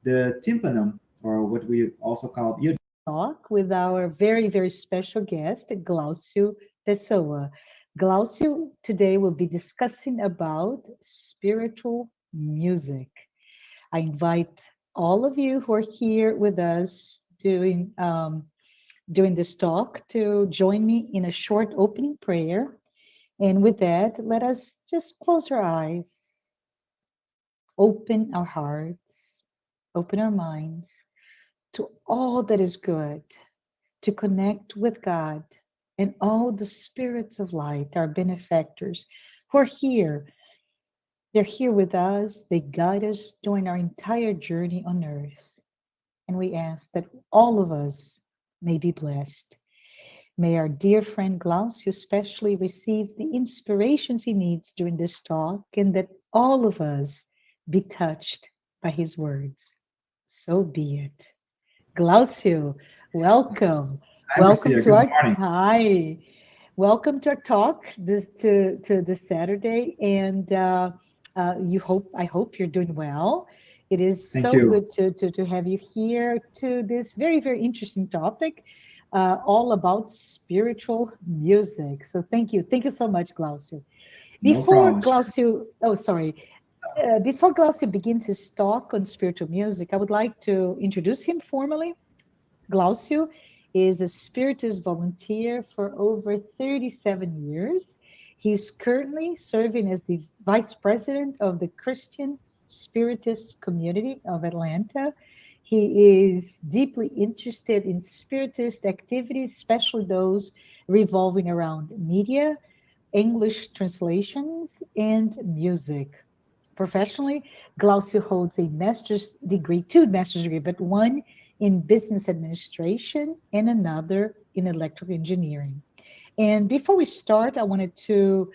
The tympanum, or what we also call ear. Talk with our very, very special guest, Glaucio Pessoa. Glaucio today will be discussing about spiritual music. I invite all of you who are here with us doing this talk to join me in a short opening prayer. And with that, let us just close our eyes, open our hearts, open our minds to all that is good, to connect with God and all the spirits of light, our benefactors who are here. They're here with us. They guide us during our entire journey on earth. And we ask that all of us may be blessed. May our dear friend Glaucio especially receive the inspirations he needs during this talk, and that all of us be touched by his words. So be it. Glaucio, welcome. Hi, Welcome Marcia. to Good our morning. hi. Welcome to our talk to this Saturday, and I hope you're doing well. It is Thank so you. good to have you here to this very very interesting topic, all about spiritual music. So thank you so much, Glaucio. No Before problem. Glaucio, oh sorry, before Glaucio begins his talk on spiritual music, I would like to introduce him formally. Glaucio is a Spiritist volunteer for over 37 years. He's currently serving as the Vice President of the Christian Spiritist community of Atlanta. He is deeply interested in Spiritist activities, especially those revolving around media, English translations, and music. Professionally, Glaucio holds a master's degree, two master's degree, but one in business administration and another in electrical engineering. And before we start, I wanted to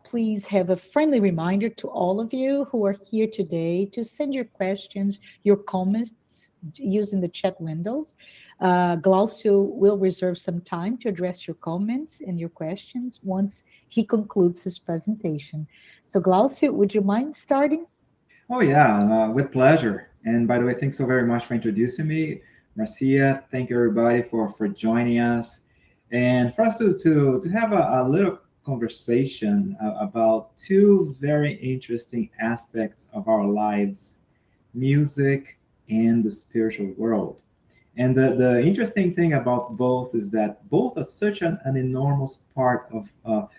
please have a friendly reminder to all of you who are here today to send your questions, your comments using the chat windows. Glaucio will reserve some time to address your comments and your questions once he concludes his presentation. So, Glaucio, would you mind starting? Oh, yeah, with pleasure. And by the way, thanks so very much for introducing me, Marcia. Thank you, everybody, for joining us. And for us to have a little conversation about two very interesting aspects of our lives, music and the spiritual world. And the interesting thing about both is that both are such an enormous part of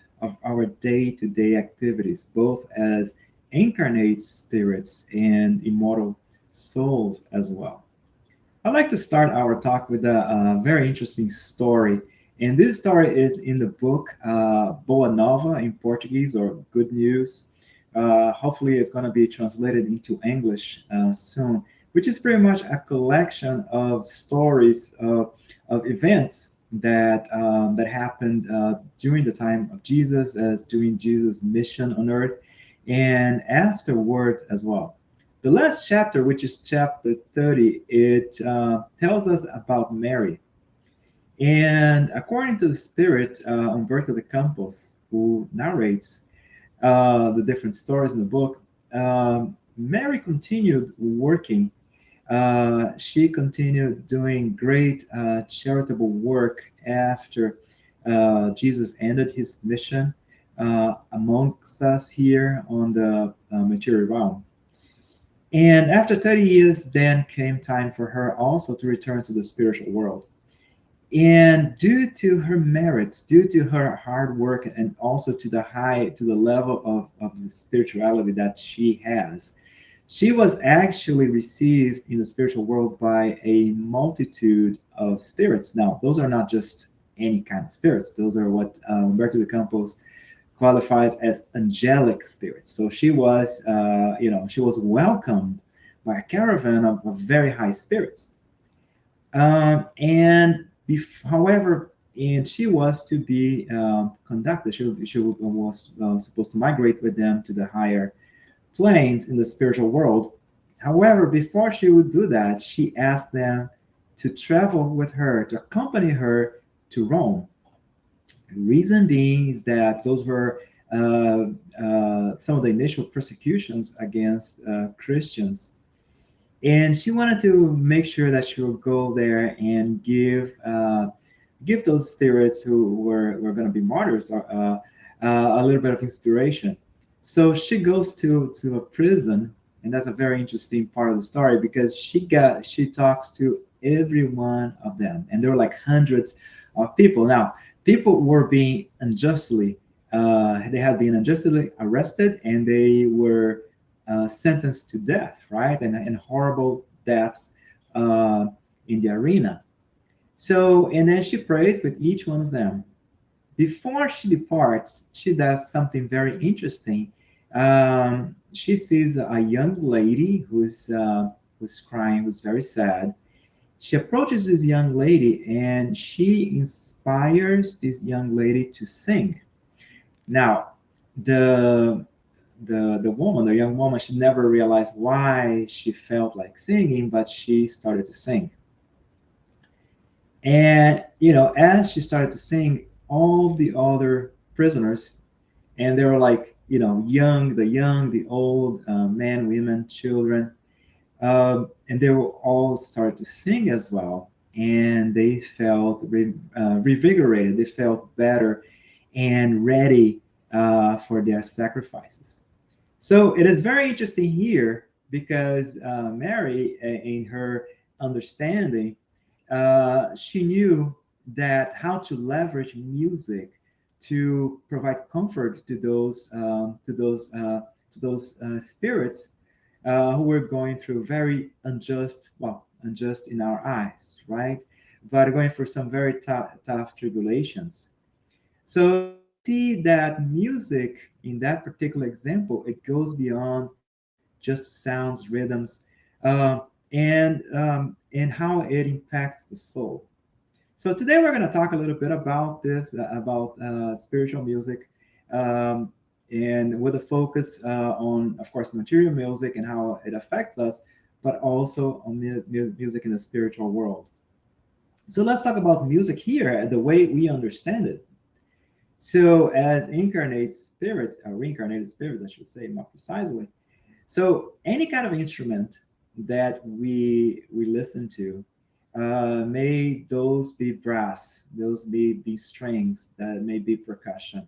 our day-to-day activities, both as incarnate spirits and immortal souls as well. I'd like to start our talk with a very interesting story. And this story is in the book Boa Nova in Portuguese, or Good News. Hopefully, it's going to be translated into English soon, which is pretty much a collection of stories of events that happened during the time of Jesus, as during Jesus' mission on earth, and afterwards as well. The last chapter, which is chapter 30, it tells us about Mary. And according to the Spirit, Umberto de Campos, who narrates the different stories in the book, Mary continued working. She continued doing great charitable work after Jesus ended his mission amongst us here on the material realm. And after 30 years, then came time for her also to return to the spiritual world. And due to her merits, due to her hard work, and also to the level of the spirituality that she has, she was actually received in the spiritual world by a multitude of spirits. Now, those are not just any kind of spirits. Those are what Humberto de Campos qualifies as angelic spirits. So she was welcomed by a caravan of very high spirits. However, and she was to be conducted. She was supposed to migrate with them to the higher planes in the spiritual world. However, before she would do that, she asked them to travel with her, to accompany her to Rome. The reason being is that those were some of the initial persecutions against Christians, and she wanted to make sure that she would go there and give those spirits who were going to be martyrs a little bit of inspiration. So she goes to a prison, and that's a very interesting part of the story because she talks to every one of them, and there were like hundreds of people. Now, people were being unjustly they had been unjustly arrested, and they were sentenced to death, right? And horrible deaths uh, in the arena. So, and then she prays with each one of them. Before she departs, she does something very interesting. She sees a young lady who's crying, who's very sad. She approaches this young lady and she inspires this young lady to sing. Now, the the young woman, she never realized why she felt like singing, but she started to sing. And as she started to sing, all the other prisoners, and they were like, young, the old, men, women, children, and they were all started to sing as well, and they felt revigorated. They felt better and ready for their sacrifices. So it is very interesting here because Mary, in her understanding, she knew that how to leverage music to provide comfort to those spirits who were going through very unjust in our eyes, right? But going through some very tough tribulations. So we see that music in that particular example, it goes beyond just sounds, rhythms, uh, and how it impacts the soul. So today we're going to talk a little bit about this, about spiritual music, um, and with a focus on, of course, material music and how it affects us, but also on music in the spiritual world. So let's talk about music here, the way we understand it. So as incarnate spirits, or reincarnated spirits, I should say more precisely. So any kind of instrument that we listen to, may those be brass, those be strings, that may be percussion,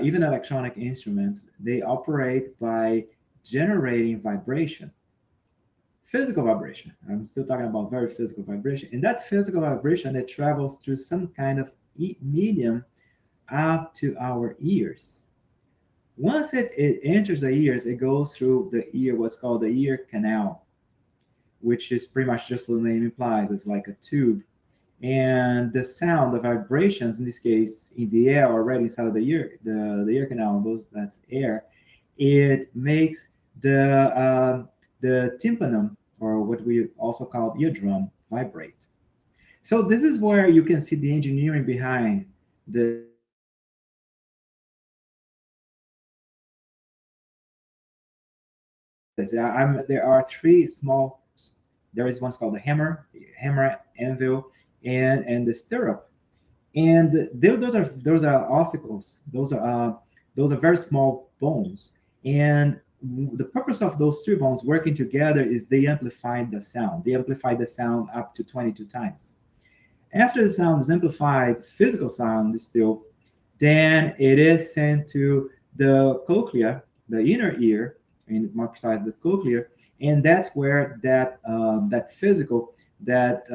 even electronic instruments, they operate by generating vibration, physical vibration. I'm still talking about very physical vibration, and that physical vibration, it travels through some kind of medium up to our ears. Once it enters the ears, it goes through the ear, what's called the ear canal, which is pretty much just the name implies. It's like a tube. And the sound, the vibrations, in this case, in the air already inside of the ear, the ear canal, that's air, it makes the tympanum, or what we also call eardrum, vibrate. So this is where you can see the engineering behind the there are three small. There is one's called the hammer, anvil, and the stirrup. And those are ossicles. Those are very small bones. And the purpose of those three bones working together is they amplify the sound. They amplify the sound up to 22 times. After the sound is amplified, physical sound is still, then it is sent to the cochlea, the inner ear, and more precise, the cochlea, and that's where that physical, that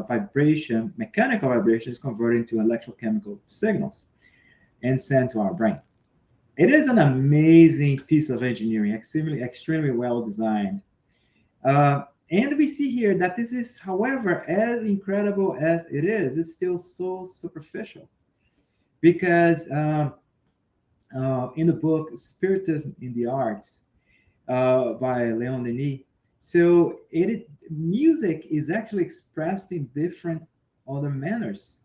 vibration, mechanical vibration, is converted into electrochemical signals and sent to our brain. It is an amazing piece of engineering, extremely well designed. And we see here that this is, however, as incredible as it is, it's still so superficial. Because in the book Spiritism in the Arts by Leon Denis, so music is actually expressed in different other manners.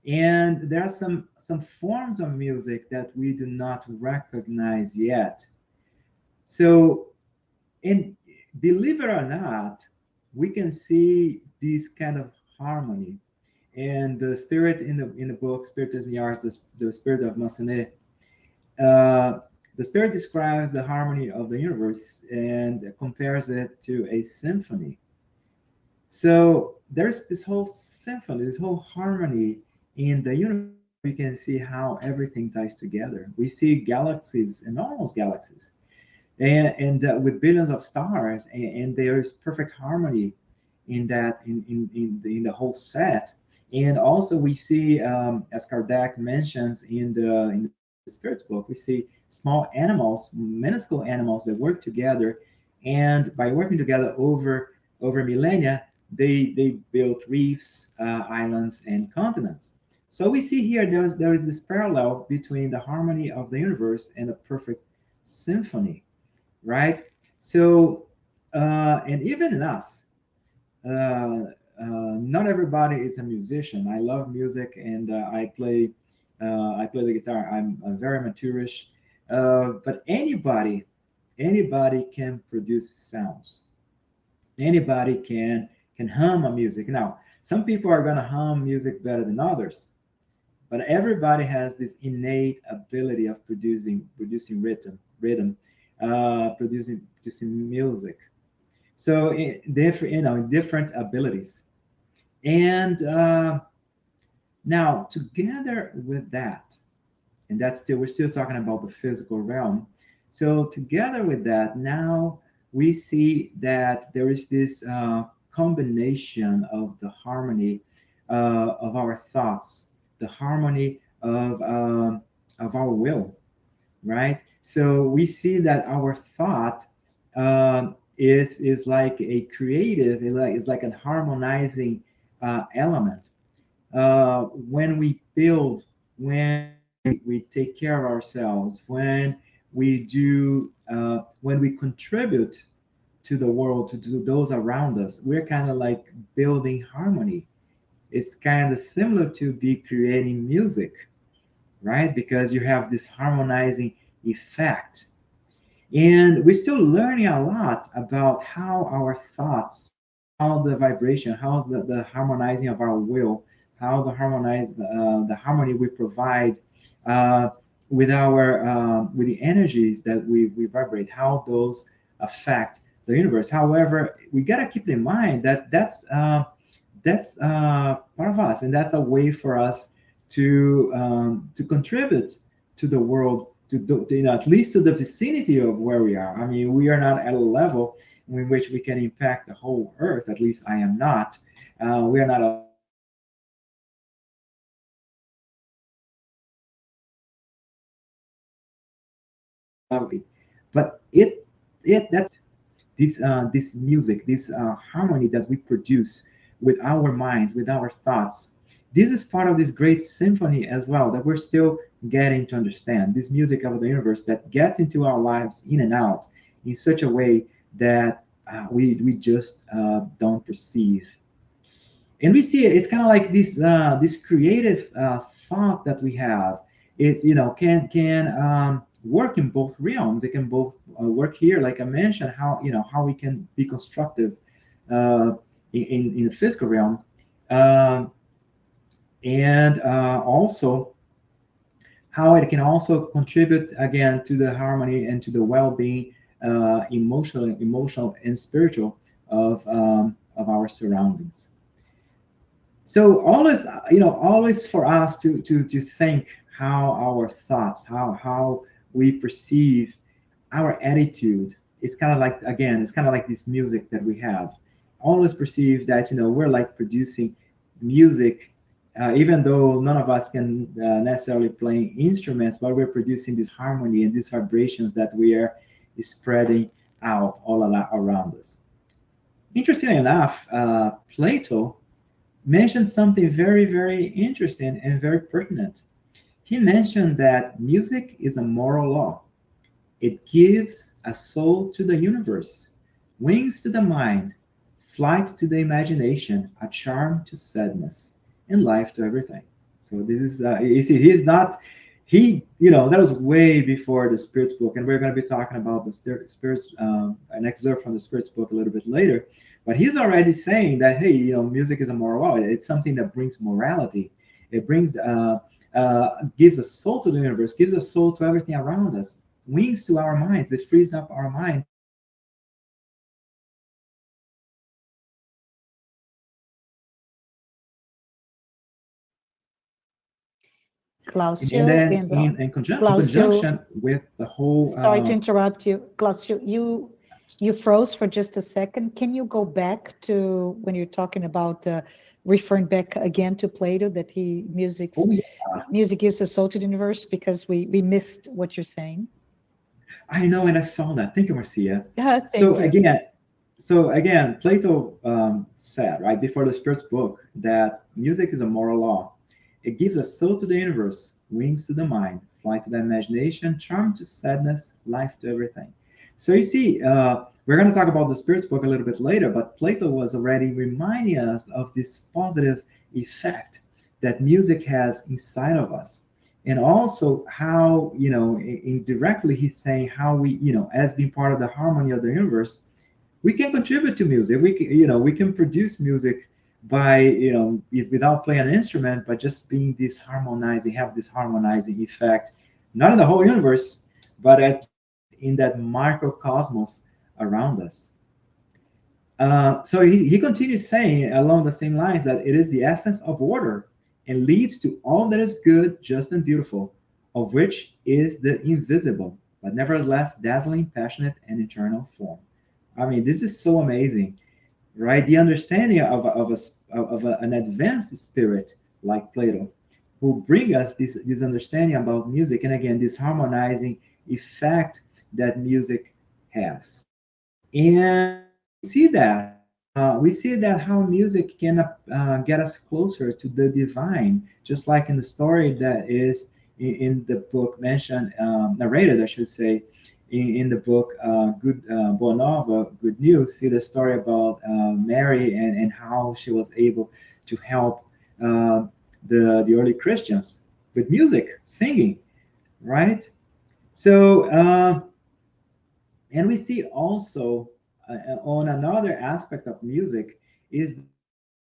And there are some forms of music that we do not recognize yet. So, and believe it or not, we can see this kind of harmony. And the spirit in the book Spiritism in the Arts, the spirit of Massenet, uh, the spirit describes the harmony of the universe and compares it to a symphony. So there's this whole symphony, this whole harmony in the universe. We can see how everything ties together. We see galaxies, enormous galaxies, and with billions of stars, and there is perfect harmony in that in the whole set. And also we see, as Kardec mentions in the Spirit's book, we see small animals, minuscule animals that work together, and by working together over millennia, they built reefs, islands, and continents. So we see here there is this parallel between the harmony of the universe and a perfect symphony, right? So, and even in us, not everybody is a musician. I love music, and I play the guitar. I'm very amateurish, but anybody can produce sounds. Anybody can hum a music. Now, some people are gonna hum music better than others, but everybody has this innate ability of producing producing music. So different, different abilities. And now together with that, and that's still, we're still talking about the physical realm. So together with that, now we see that there is this combination of the harmony of our thoughts, the harmony of our will, right? So we see that our thought is like a creative, is like a harmonizing element. When we build, when we take care of ourselves, when we contribute to the world, to those around us, we're kind of like building harmony. It's kind of similar to be creating music, right? Because you have this harmonizing effect. And we're still learning a lot about how our thoughts, how the vibration, how the harmonizing of our will, how the harmony we provide uh, with the energies that we vibrate, how those affect the universe. However, we gotta keep in mind that that's part of us, and that's a way for us to contribute to the world, at least to the vicinity of where we are. I mean, we are not at a level in which we can impact the whole earth. At least I am not. We are not a but this music, this harmony that we produce with our minds, with our thoughts. This is part of this great symphony as well that we're still getting to understand. This music of the universe that gets into our lives in and out in such a way that we just don't perceive. And we see it's kind of like this creative thought that we have. It's can work in both realms. It can both work here, like I mentioned, how we can be constructive uh, in the physical realm, um, and also how it can also contribute again to the harmony and to the well-being, emotional and spiritual of our surroundings. So always, always for us to think how our thoughts, how we perceive, our attitude, it's kind of like, again, it's kind of like this music that we have. Always perceive that, we're like producing music, even though none of us can necessarily play instruments, but we're producing this harmony and these vibrations that we are spreading out all around us. Interestingly enough, Plato mentioned something very, very interesting and very pertinent. He mentioned that music is a moral law. It gives a soul to the universe, wings to the mind, flight to the imagination, a charm to sadness, and life to everything. So this is, you see, he's not, that was way before the Spirits book, and we're going to be talking about the Spirits, an excerpt from the Spirits book a little bit later. But he's already saying that, hey, music is a moral law. It's something that brings morality. It brings, gives a soul to the universe, gives a soul to everything around us, wings to our minds. It frees up our minds. And Glaucio, then and in Glaucio, conjunction with the whole, sorry to interrupt you. Glaucio, you froze for just a second. Can you go back to when you're talking about referring back again to Plato, that oh yeah, music gives a soul to the universe, because we missed what you're saying. I know, and I saw that. Thank you, Marcia. Yeah, So thank you. again, so again, Plato said right before the Spirits book that music is a moral law. It gives a soul to the universe, wings to the mind, flight to the imagination, charm to sadness, life to everything. So you see, we're going to talk about the Spirits book a little bit later, but Plato was already reminding us of this positive effect that music has inside of us. And also how, indirectly he's saying how we, as being part of the harmony of the universe, we can contribute to music. We can, we can produce music by, without playing an instrument, but just being this harmonizing, have this harmonizing effect, not in the whole universe, but in that microcosmos around us. So he continues saying along the same lines that it is the essence of order and leads to all that is good, just, and beautiful, of which is the invisible, but nevertheless dazzling, passionate, and eternal form. I mean, this is so amazing, right? The understanding an advanced spirit like Plato, who bring us this understanding about music, and again, this harmonizing effect that music has. And we see that how music can get us closer to the divine, just like in the story that is in the book mentioned, narrated, I should say, in the book Good Boa Nova, Good News. See the story about Mary and how she was able to help the early Christians with music, singing, right? So, and we see also on another aspect of music is,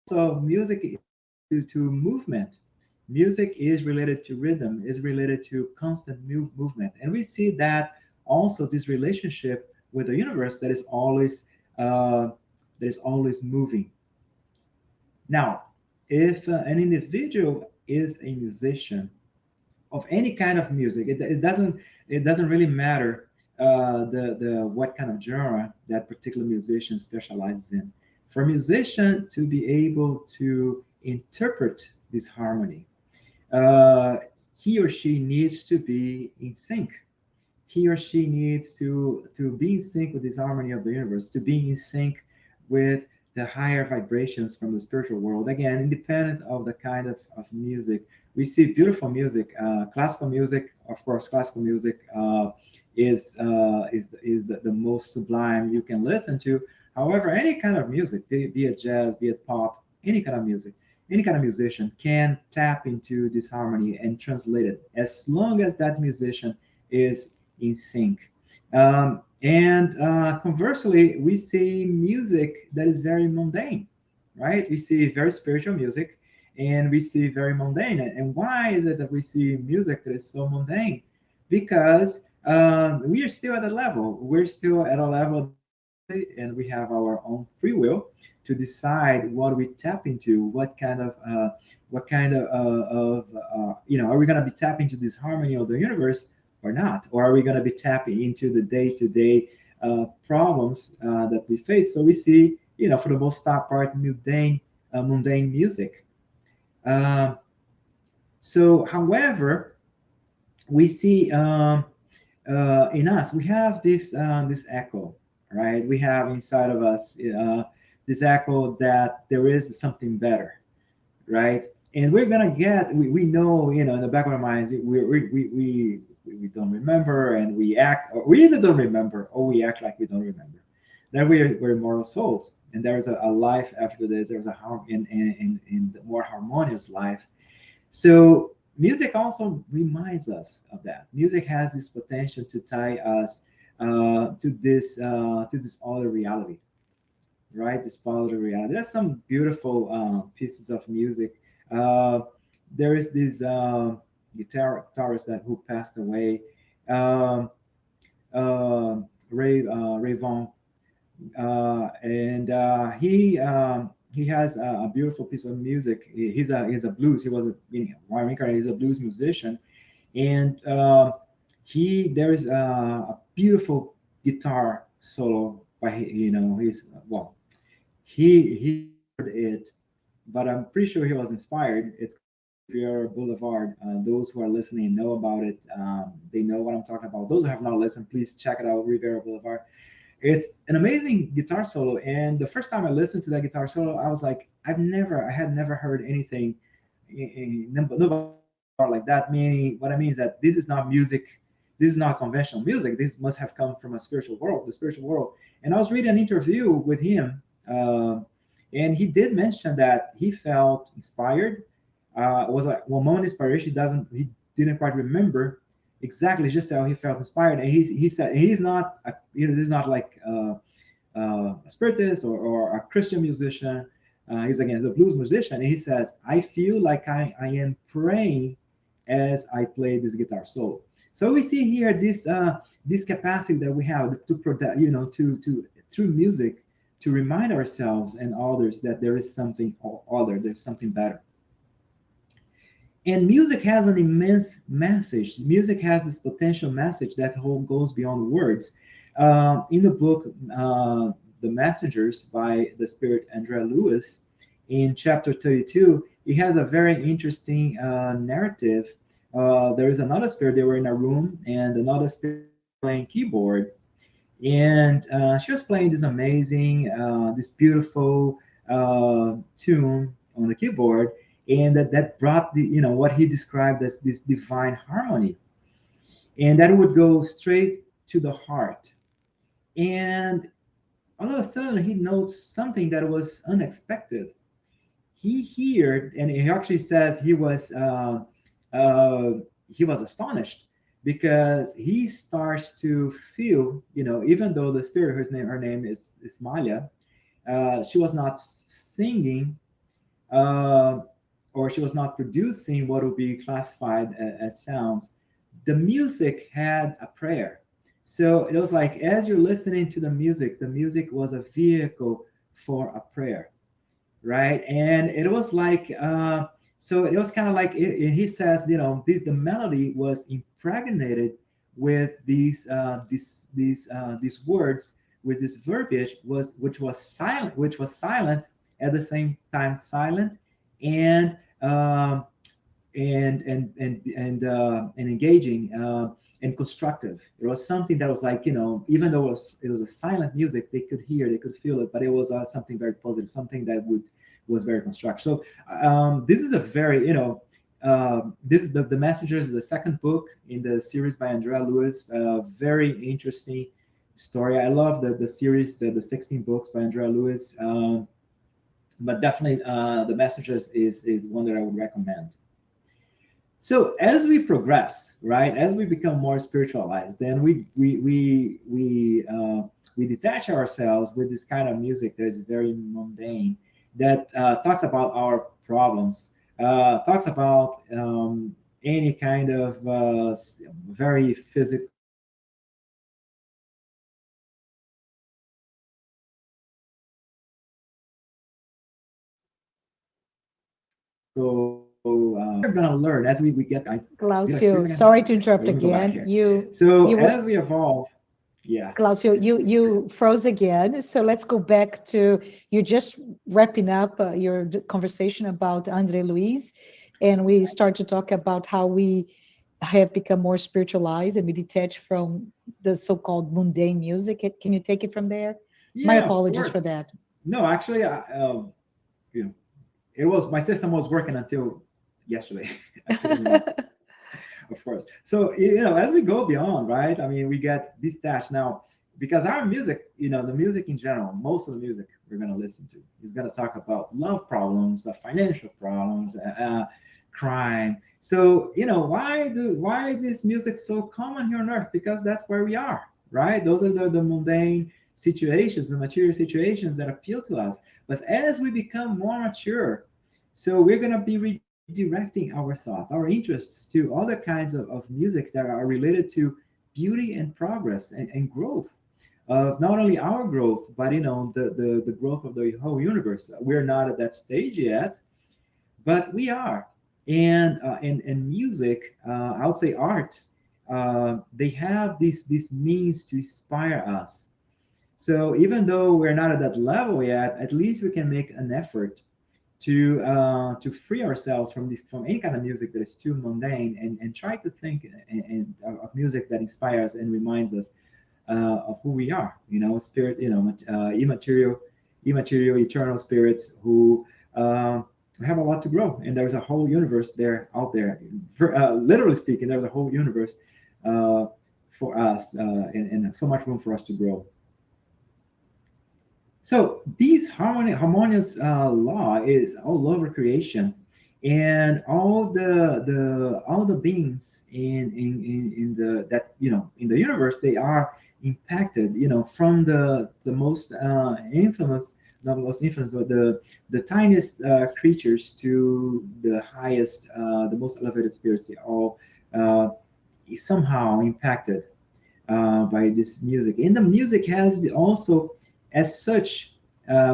so music to movement. Music is related to rhythm, is related to constant movement, and we see that also this relationship with the universe uh, that is always moving. Now, if an individual is a musician of any kind of music, it doesn't really matter the what kind of genre that particular musician specializes in. For a musician to be able to interpret this harmony, uh, he or she needs to be in sync. He or she needs to be in sync with this harmony of the universe, to be in sync with the higher vibrations from the spiritual world. Again, independent of the kind of music, we see beautiful music, classical music. Of course, classical music is the most sublime you can listen to. However, any kind of music, be it jazz, be it pop, any kind of music, any kind of musician can tap into this harmony and translate it, as long as that musician is in sync. And conversely, we see music that is very mundane, right? We see very spiritual music, and we see very mundane. And why is it that we see music that is so mundane? Because we are still at a level. We're still at a level, and we have our own free will to decide what we tap into, are we going to be tapping into this harmony of the universe or not, or are we going to be tapping into the day-to-day problems that we face. So we see, for the most part, mundane music. Um, so, however, we see in us, we have this echo, right? We have inside of us this echo that there is something better, right? And we're gonna get, we know, in the back of our minds, we don't remember, and we act, or we either don't remember, or we act like we don't remember. That we're immortal souls, and there's a life after this. There's a in the more harmonious life. So music also reminds us of that. Music has this potential to tie us to this other reality, right? This other reality. There's some beautiful pieces of music. Uh, there is this guitarist that who passed away, um, Ray Vaughan, and he has a beautiful piece of music. He's a blues. He was he's a blues musician, and he there's a beautiful guitar solo by he's well he heard it, but I'm pretty sure he was inspired. It's Riviera Boulevard. Those who are listening know about it. They know what I'm talking about. Those who have not listened, please check it out. Riviera Boulevard. It's an amazing guitar solo, and the first time I listened to that guitar solo, I was like, I had never heard anything, nobody like that. Meaning, what I mean is that this is not music. This is not conventional music. This must have come from a spiritual world, the spiritual world. And I was reading an interview with him, and he did mention that he felt inspired. It was like one moment inspiration. He didn't quite remember exactly just how he felt inspired. And he said he's not this is not like a spiritist or a Christian musician. He's a blues musician, and he says, I feel like I am praying as I play this guitar solo. So we see here this capacity that we have to produce, to through music, to remind ourselves and others that there is something other, there's something better. And music has an immense message. Music has this potential message that goes beyond words. In the book, The Messengers by the spirit Andrea Lewis, in chapter 32, it has a very interesting narrative. There is another spirit, they were in a room, and another spirit playing keyboard. And she was playing this amazing, this beautiful tune on the keyboard, and that brought what he described as this divine harmony, and that would go straight to the heart. And all of a sudden, he notes something that was unexpected. He heard, and he actually says uh, he was astonished because he starts to feel, even though the spirit, her name is Malia, she was not singing, uh, or she was not producing what would be classified as sounds. The music had a prayer. So it was like, as you're listening to the music was a vehicle for a prayer, right? And it was like, so it was kind of like, he says, the melody was impregnated with these words, with this verbiage, which was silent, at the same time silent, and and engaging, and constructive. It was something that was like, even though it was a silent music, they could feel it, but it was something very positive, something that was very constructive. So this is a very, this is the Messengers, the second book in the series by Andrea Lewis. Very interesting story. I love the series, the 16 books by Andrea Lewis. But definitely, the Messengers is one that I would recommend. So as we progress, right, as we become more spiritualized, then we detach ourselves with this kind of music that is very mundane, that talks about our problems, talks about any kind of very physical. So we're gonna learn as we get. I did I freeze Glaucio, again? sorry to So interrupt let me go back again. here. You So you were as we evolve, Yeah. Glaucio, you froze again. So let's go back to you just wrapping up your conversation about Andre Luis, and we start to talk about how we have become more spiritualized and we detach from the so-called mundane music. Can you take it from there? My Yeah, of apologies for course. that. No, actually, you know, it was my system was working until yesterday. Of course. So as we go beyond, right? I mean, we get detached now because our music, the music in general, most of the music we're going to listen to is going to talk about love problems, financial problems, crime. So why this music so common here on earth? Because that's where we are, right? Those are the mundane situations, the material situations that appeal to us. But as we become more mature, so we're going to be redirecting our thoughts, our interests to other kinds of music that are related to beauty and progress and growth of not only our growth, but the growth of the whole universe. We're not at that stage yet, but we are. And music, I would say arts, they have this means to inspire us. So even though we're not at that level yet, at least we can make an effort to free ourselves from any kind of music that is too mundane and try to think of music that inspires and reminds us of who we are. Spirit, immaterial, eternal spirits who have a lot to grow, and there's a whole universe there out there. Literally speaking, there's a whole universe for us, and so much room for us to grow. So these harmonious law is all over creation, and all the beings in the that in the universe, they are impacted from the most infamous, not the most infamous, but the tiniest creatures to the highest, the most elevated spirits. They all somehow impacted by this music. And the music has also, as such,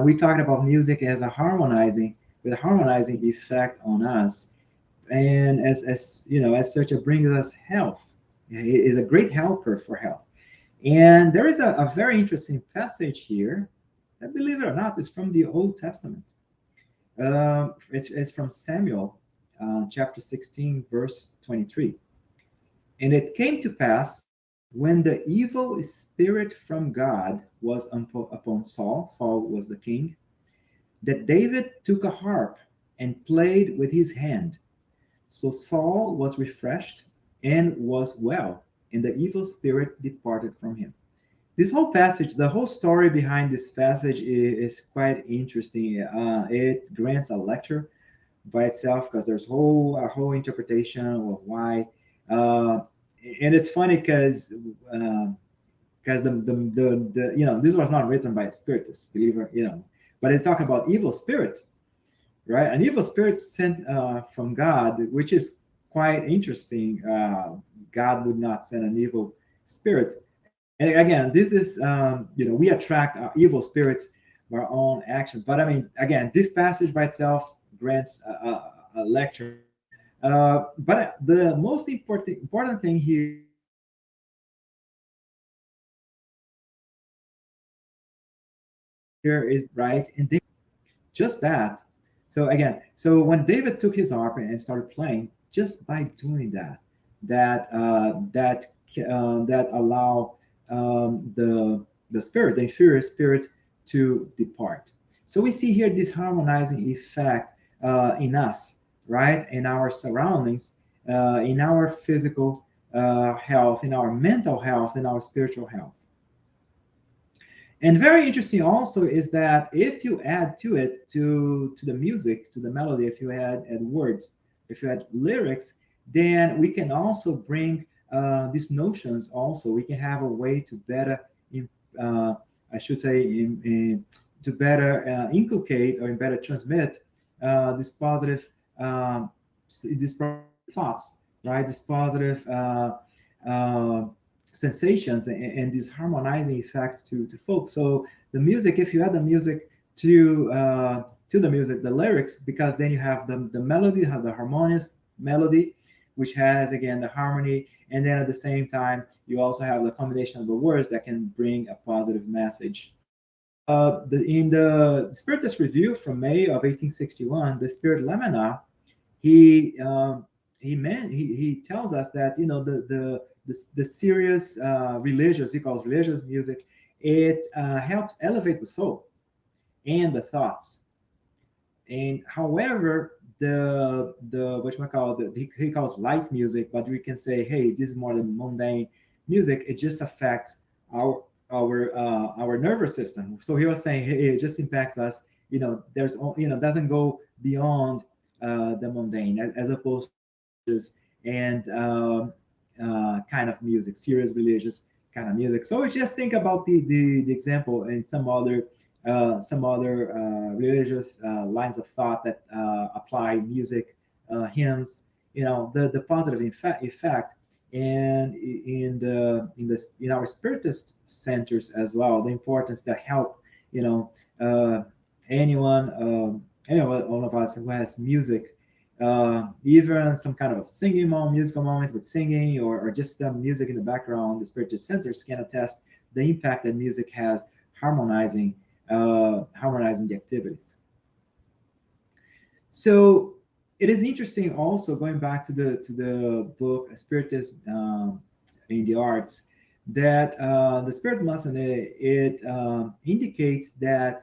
we talked about music as a harmonizing, with a harmonizing effect on us, and as such, it brings us health. It is a great helper for health. And there is a very interesting passage here that, believe it or not, is from the Old Testament. It's from Samuel, chapter 16, verse 23. And it came to pass when the evil spirit from God was upon Saul, Saul was the king, that David took a harp and played with his hand. So Saul was refreshed and was well, and the evil spirit departed from him. This whole passage, the whole story behind this passage is quite interesting. It grants a lecture by itself because there's a whole interpretation of why. Uh, and it's funny because this was not written by a spiritist, believer, but it's talking about evil spirit, right? An evil spirit sent from God, which is quite interesting. God would not send an evil spirit. And again, this is we attract our evil spirits by our own actions. But I mean, again, this passage by itself grants a lecture. But the most important thing here is right, and just that. So again, so when David took his harp and started playing, just by doing that, that allow the spirit, the inferior spirit, to depart. So we see here this harmonizing effect in us, right, in our surroundings, in our physical health, in our mental health, in our spiritual health. And very interesting also is that if you add to it, to the music, to the melody, if you add words, if you add lyrics, then we can also bring these notions. Also, we can have a way to better, uh, I should say, to better inculcate or better transmit this positive, these thoughts, right? This positive uh, sensations and this harmonizing effect to folks. So the music, if you add the music to the music, the lyrics, because then you have the melody, you have the harmonious melody, which has again the harmony, and then at the same time you also have the combination of the words that can bring a positive message. In the Spiritist Review from May of 1861, the Spirit Lamina, he he tells us that the serious religious, he calls religious music, it helps elevate the soul and the thoughts. And however, the what you call he calls light music, but we can say, hey, this is more than mundane music. It just affects our our nervous system. So he was saying, hey, it just impacts us. There's doesn't go beyond the mundane, as opposed to and kind of music, serious religious kind of music. So just think about the example in some other religious lines of thought that apply music, hymns, the positive effect, and in our spiritist centers as well, the importance that help anyone, one of us who has music, even some kind of a musical moment with singing, or just some music in the background. The spiritist centers can attest the impact that music has harmonizing the activities. So it is interesting also, going back to the book Spiritist in the Arts, that the spirit lesson, it indicates that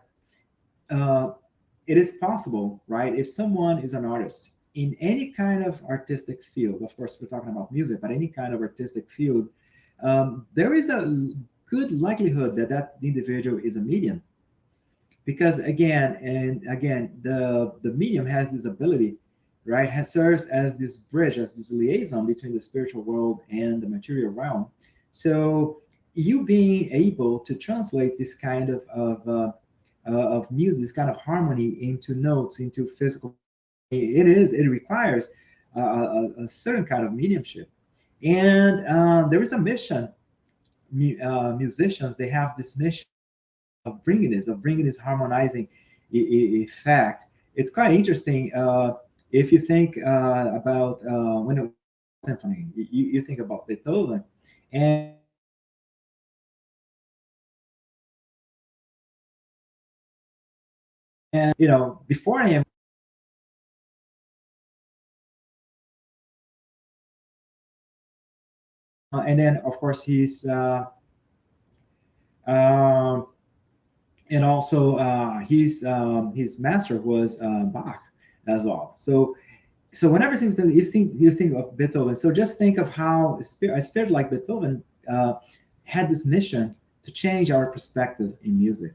it is possible, right? If someone is an artist in any kind of artistic field, of course we're talking about music, but any kind of artistic field, there is a good likelihood that that individual is a medium, because again, the medium has this ability, right? Has serves as this bridge, as this liaison between the spiritual world and the material realm. So you being able to translate this kind of music, this kind of harmony, into notes, into physical, it requires a certain kind of mediumship. And there is a mission. Musicians, they have this mission of bringing this harmonizing effect. It's quite interesting. If you think about when a symphony, you think about Beethoven, and before him, and then of course um, and also his master was Bach as well. So whenever you think of Beethoven, so just think of how a spirit like Beethoven had this mission to change our perspective in music.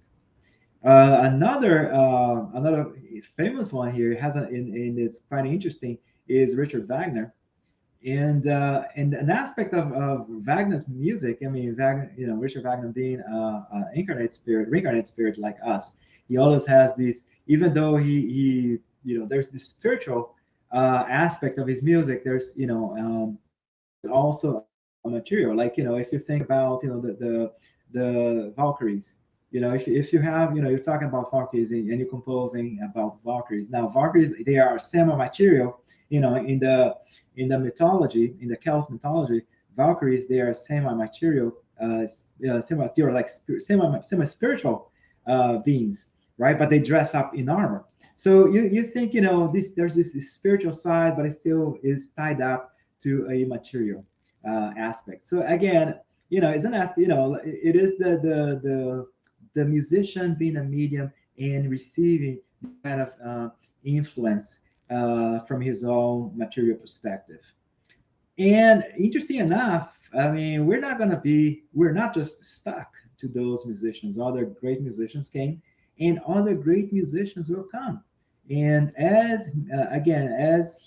Another famous one here has and it's quite interesting, is Richard Wagner. And an aspect of Wagner's music, I mean, Wagner, Richard Wagner being an reincarnated spirit like us, he always has these. Even though he there's this spiritual aspect of his music. There's also a material, like if you think about the Valkyries. If you have you're talking about Valkyries, and you're composing about Valkyries. Now Valkyries, they are semi-material. In the mythology, in the Celtic mythology, Valkyries, they are semi-material, semi-material, like semi-spiritual beings, right? But they dress up in armor. So you think there's this spiritual side, but it still is tied up to a material aspect. So again, it's an aspect. It is the musician being a medium and receiving kind of influence from his own material perspective. And interesting enough, I mean, we're not just stuck to those musicians. Other great musicians came, and other great musicians will come. And as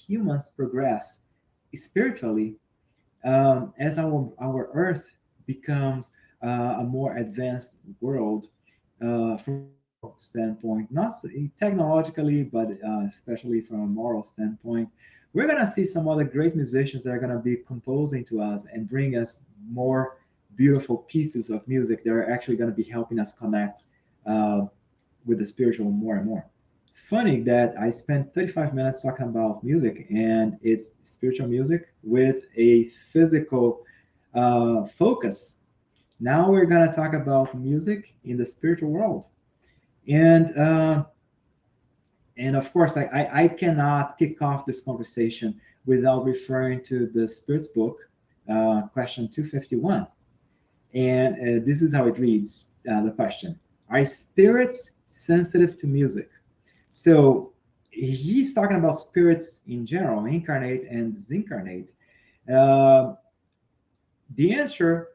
humans progress spiritually, as our Earth becomes a more advanced world from a standpoint, not technologically, but especially from a moral standpoint, we're gonna see some other great musicians that are gonna be composing to us and bring us more beautiful pieces of music that are actually gonna be helping us connect uh, with the spiritual more and more. funny that I spent 35 minutes talking about music, and it's spiritual music with a physical focus. Now we're going to talk about music in the spiritual world. And of course, I cannot kick off this conversation without referring to the Spirit's book, question 251. And this is how it reads, the question: Are spirits sensitive to music? So he's talking about spirits in general, incarnate and disincarnate. Uh, the answer,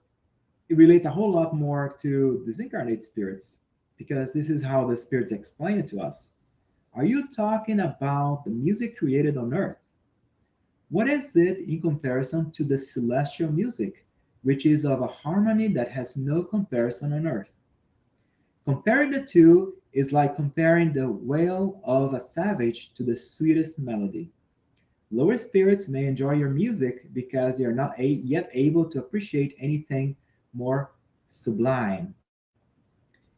it relates a whole lot more to disincarnate spirits, because this is how the spirits explain it to us. Are you talking about the music created on earth? What is it in comparison to the celestial music, which is of a harmony that has no comparison on earth? Comparing the two is like comparing the wail of a savage to the sweetest melody. Lower spirits may enjoy your music because they are not yet able to appreciate anything more sublime.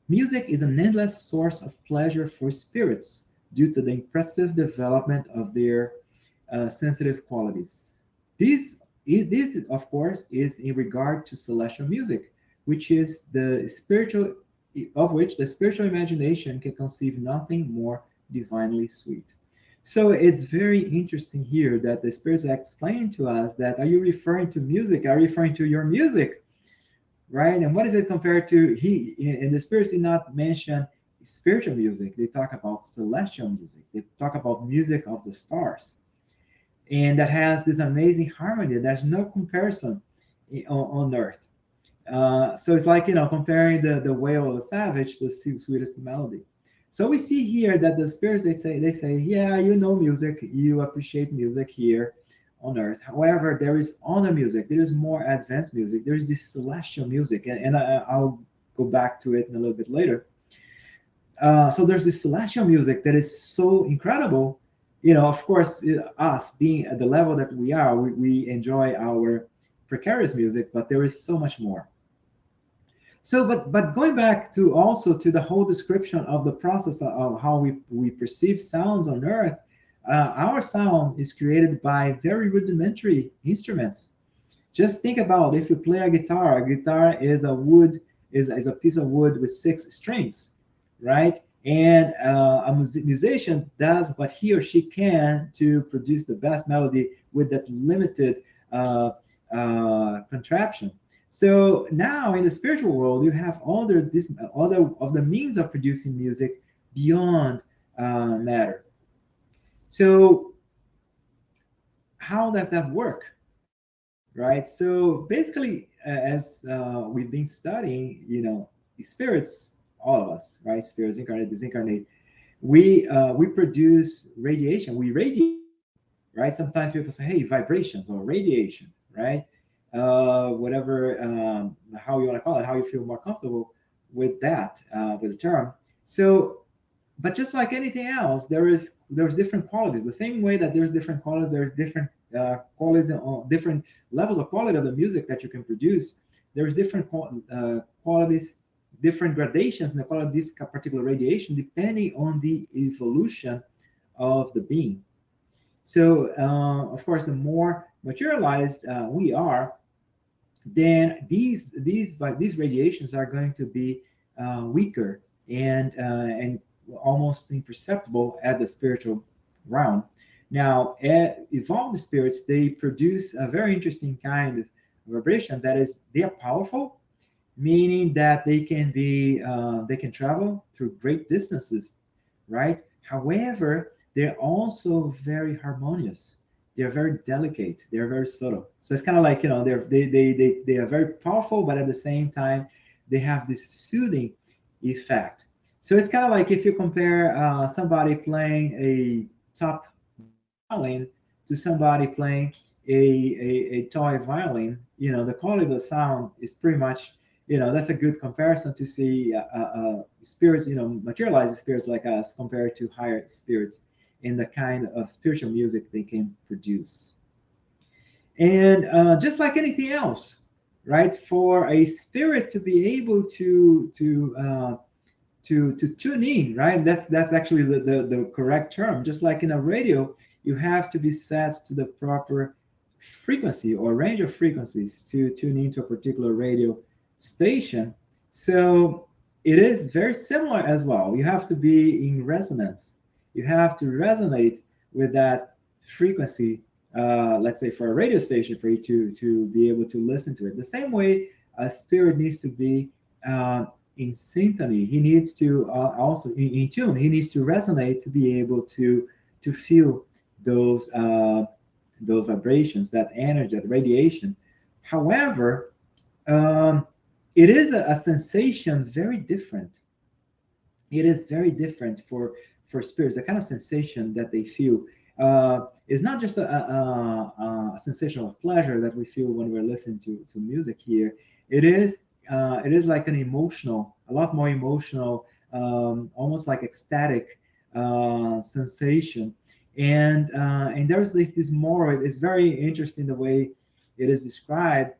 Music is an endless source of pleasure for spirits due to the impressive development of their sensitive qualities. This, of course, is in regard to celestial music, which is the spiritual, of which the spiritual imagination can conceive nothing more divinely sweet. So it's very interesting here that the spirits are explaining to us that, are you referring to music? Are you referring to your music? Right? And what is it compared to? And the spirits did not mention spiritual music. They talk about celestial music. They talk about music of the stars. And that has this amazing harmony. There's no comparison on earth. So it's like, comparing the wail of a savage to the sweetest melody. So we see here that the spirits, they say, yeah, you know music, you appreciate music here on earth. However, there is other music, there is more advanced music, there is this celestial music, and I'll go back to it in a little bit later. So there's this celestial music that is so incredible. Of course, us being at the level that we are, we enjoy our precarious music, but there is so much more. So, but going back to also to the whole description of the process of how we perceive sounds on Earth, our sound is created by very rudimentary instruments. Just think about, if you play a guitar is a wood, is a piece of wood with 6 strings, right? And a musician does what he or she can to produce the best melody with that limited contraption. So now in the spiritual world, you have other of the means of producing music beyond matter. So how does that work, right? So basically, as we've been studying, spirits, all of us, right? Spirits, incarnate, disincarnate, we produce radiation. We radiate, right? Sometimes people say, hey, vibrations or radiation, right? Whatever, how you want to call it, how you feel more comfortable with that, with the term. So, but just like anything else, there's different qualities. The same way that there's different qualities, there's different qualities on different levels of quality of the music that you can produce. There's different qualities, different gradations in the quality of this particular radiation, depending on the evolution of the being. So, of course, the more materialized we are, then these radiations are going to be weaker and almost imperceptible at the spiritual realm. Now, evolved spirits, they produce a very interesting kind of vibration that is, they are powerful, meaning that they can travel through great distances, right? However, they're also very harmonious. They're very delicate. They're very subtle. So it's kind of like, they are very powerful, but at the same time, they have this soothing effect. So it's kind of like if you compare somebody playing a top violin to somebody playing a toy violin, the quality of the sound is pretty much, that's a good comparison to see spirits, materialized spirits like us compared to higher spirits in the kind of spiritual music they can produce. And just like anything else, right? For a spirit to be able to to tune in, right? That's actually the correct term. Just like in a radio, you have to be set to the proper frequency or range of frequencies to tune into a particular radio station. So it is very similar as well. You have to be in resonance. You have to resonate with that frequency. Let's say for a radio station, for you to be able to listen to it. The same way a spirit needs to be in symphony. He needs to also in tune. He needs to resonate to be able to feel those vibrations, that energy, that radiation. However, it is a sensation very different. It is very different for spirits. The kind of sensation that they feel is not just a sensation of pleasure that we feel when we're listening to music here. It is like an emotional, a lot more emotional, almost like ecstatic sensation. And there's this more. It's very interesting the way it is described.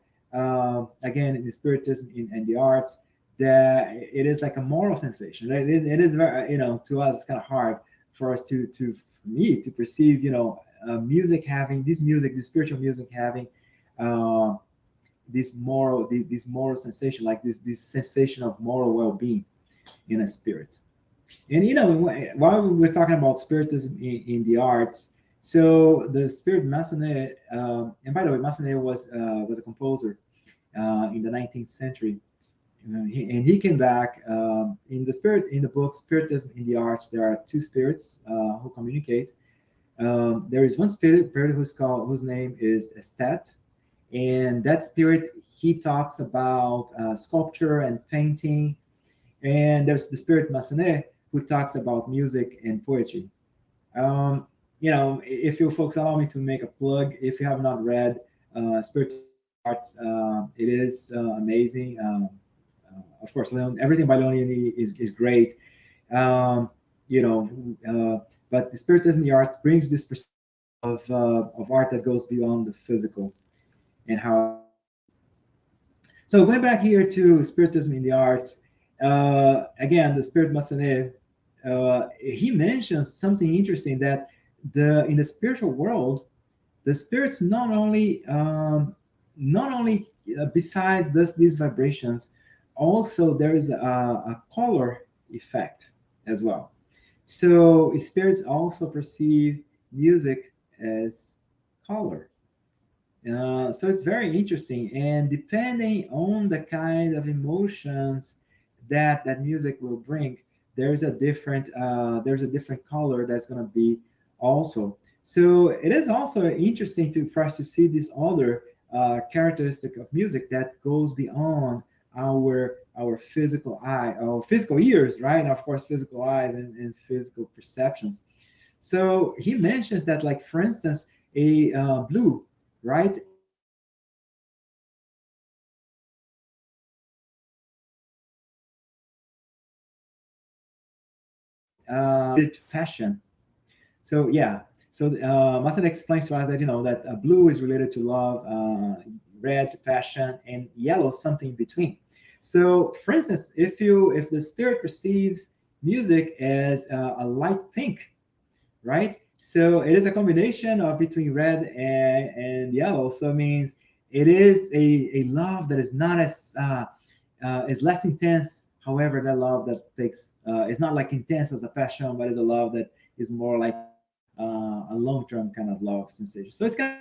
Again, in the spiritism and the arts, that it is like a moral sensation. It is very, to us, it's kind of hard for us for me to perceive, music having this music, the spiritual music having uh, this moral sensation, like this sensation of moral well-being in a spirit. And while we're talking about spiritism in the arts, so the spirit Massenet, and by the way, Massenet was a composer in the 19th century, and he came back in the book Spiritism in the Arts. There are two spirits who communicate. There is one spirit whose name is Estet, and that spirit, he talks about sculpture and painting. And there's the spirit Massenet, who talks about music and poetry. If you folks allow me to make a plug, if you have not read Spirit Arts, it is amazing. Of course, everything by Leone is great. Um, you know, but the Spiritism in the Arts brings this perspective of art that goes beyond the physical and how. So going back here to Spiritism in the Arts, again, the Spirit Massenet, he mentions something interesting, that in the spiritual world, the spirits not only besides these vibrations, also there is a color effect as well. So spirits also perceive music as color. So it's very interesting, and depending on the kind of emotions that music will bring, there's a different color that's going to be also. So it is also interesting for us to see this other characteristic of music that goes beyond our physical eye, our physical ears, right? And of course, physical eyes and physical perceptions. So he mentions that, like for instance, a blue, right? Fashion. So yeah, so Masada explains to us that that blue is related to love, red to passion, and yellow something between. So, for instance, if the spirit perceives music as a light pink, right? So it is a combination of between red and yellow. So it means it is a love that is not is less intense. However, that love that takes is not like intense as a passion, but is a love that is more like a long-term kind of love sensation. So it's kind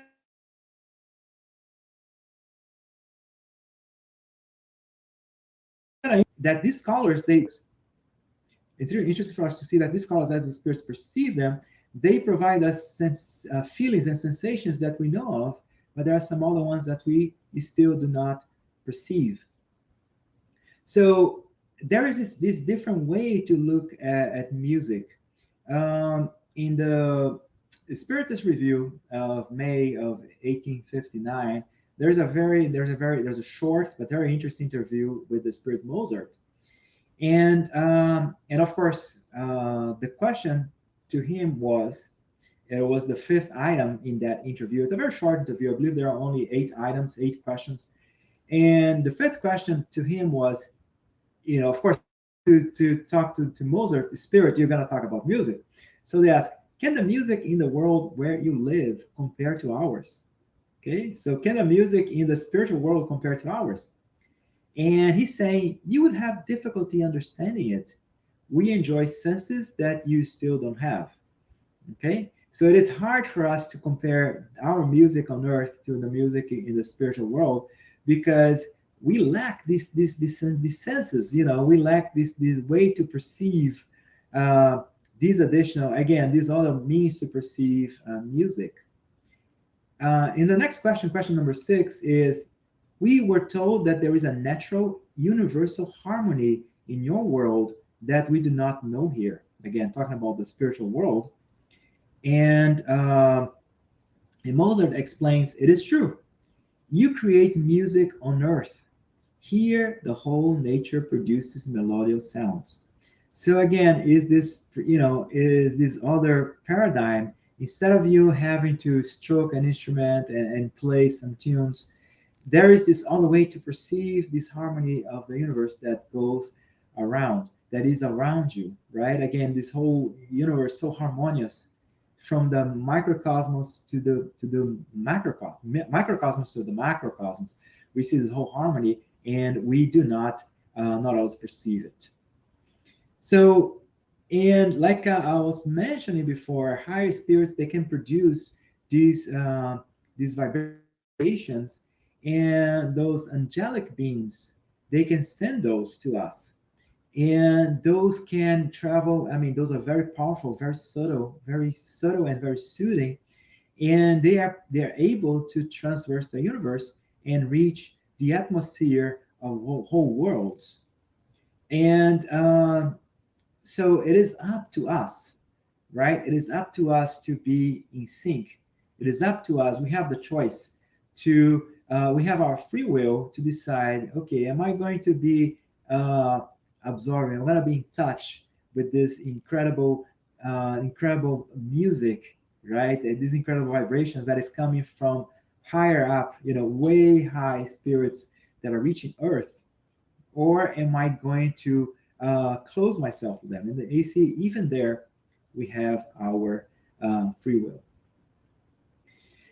of that these colors, it's really interesting for us to see that these colors, as the spirits perceive them, they provide us feelings and sensations that we know of, but there are some other ones that we still do not perceive. So there is this different way to look at music. In the Spiritist Review of May of 1859, there's a short but very interesting interview with the Spirit Mozart, and of course the question to him was, it was the fifth item in that interview. It's a very short interview. I believe there are only 8 items, 8 questions, and the fifth question to him was, of course, to talk to Mozart, the spirit, you're going to talk about music. So they ask, can the music in the world where you live compare to ours? Okay, so can the music in the spiritual world compare to ours? And he's saying, you would have difficulty understanding it. We enjoy senses that you still don't have. Okay, so it is hard for us to compare our music on earth to the music in the spiritual world because we lack these senses. You know, we lack this way to perceive these additional, again, these other means to perceive music. In the next question, question number 6 is, we were told that there is a natural universal harmony in your world that we do not know here. Again, talking about the spiritual world. And Mozart explains, it is true. You create music on earth. Here, the whole nature produces melodious sounds. So again, is this other paradigm, instead of you having to stroke an instrument and play some tunes, there is this other way to perceive this harmony of the universe that goes around, that is around you, right? Again, this whole universe so harmonious, from the microcosmos to the microcosmos to the macrocosmos. We see this whole harmony, and we do not always perceive it. So, and like I was mentioning before, higher spirits, they can produce these vibrations, and those angelic beings, they can send those to us, and those can travel. I mean, those are very powerful, very subtle and very soothing, and they are able to traverse the universe and reach the atmosphere of whole worlds. And so it is up to us, right? It is up to us to be in sync. It is up to us. We have the choice to, we have our free will to decide, okay, am I going to be absorbing, I'm going to be in touch with this incredible music, right? These incredible vibrations that is coming from higher up, way high spirits that are reaching Earth, or am I going to close myself to them? And you see, even there, we have our free will.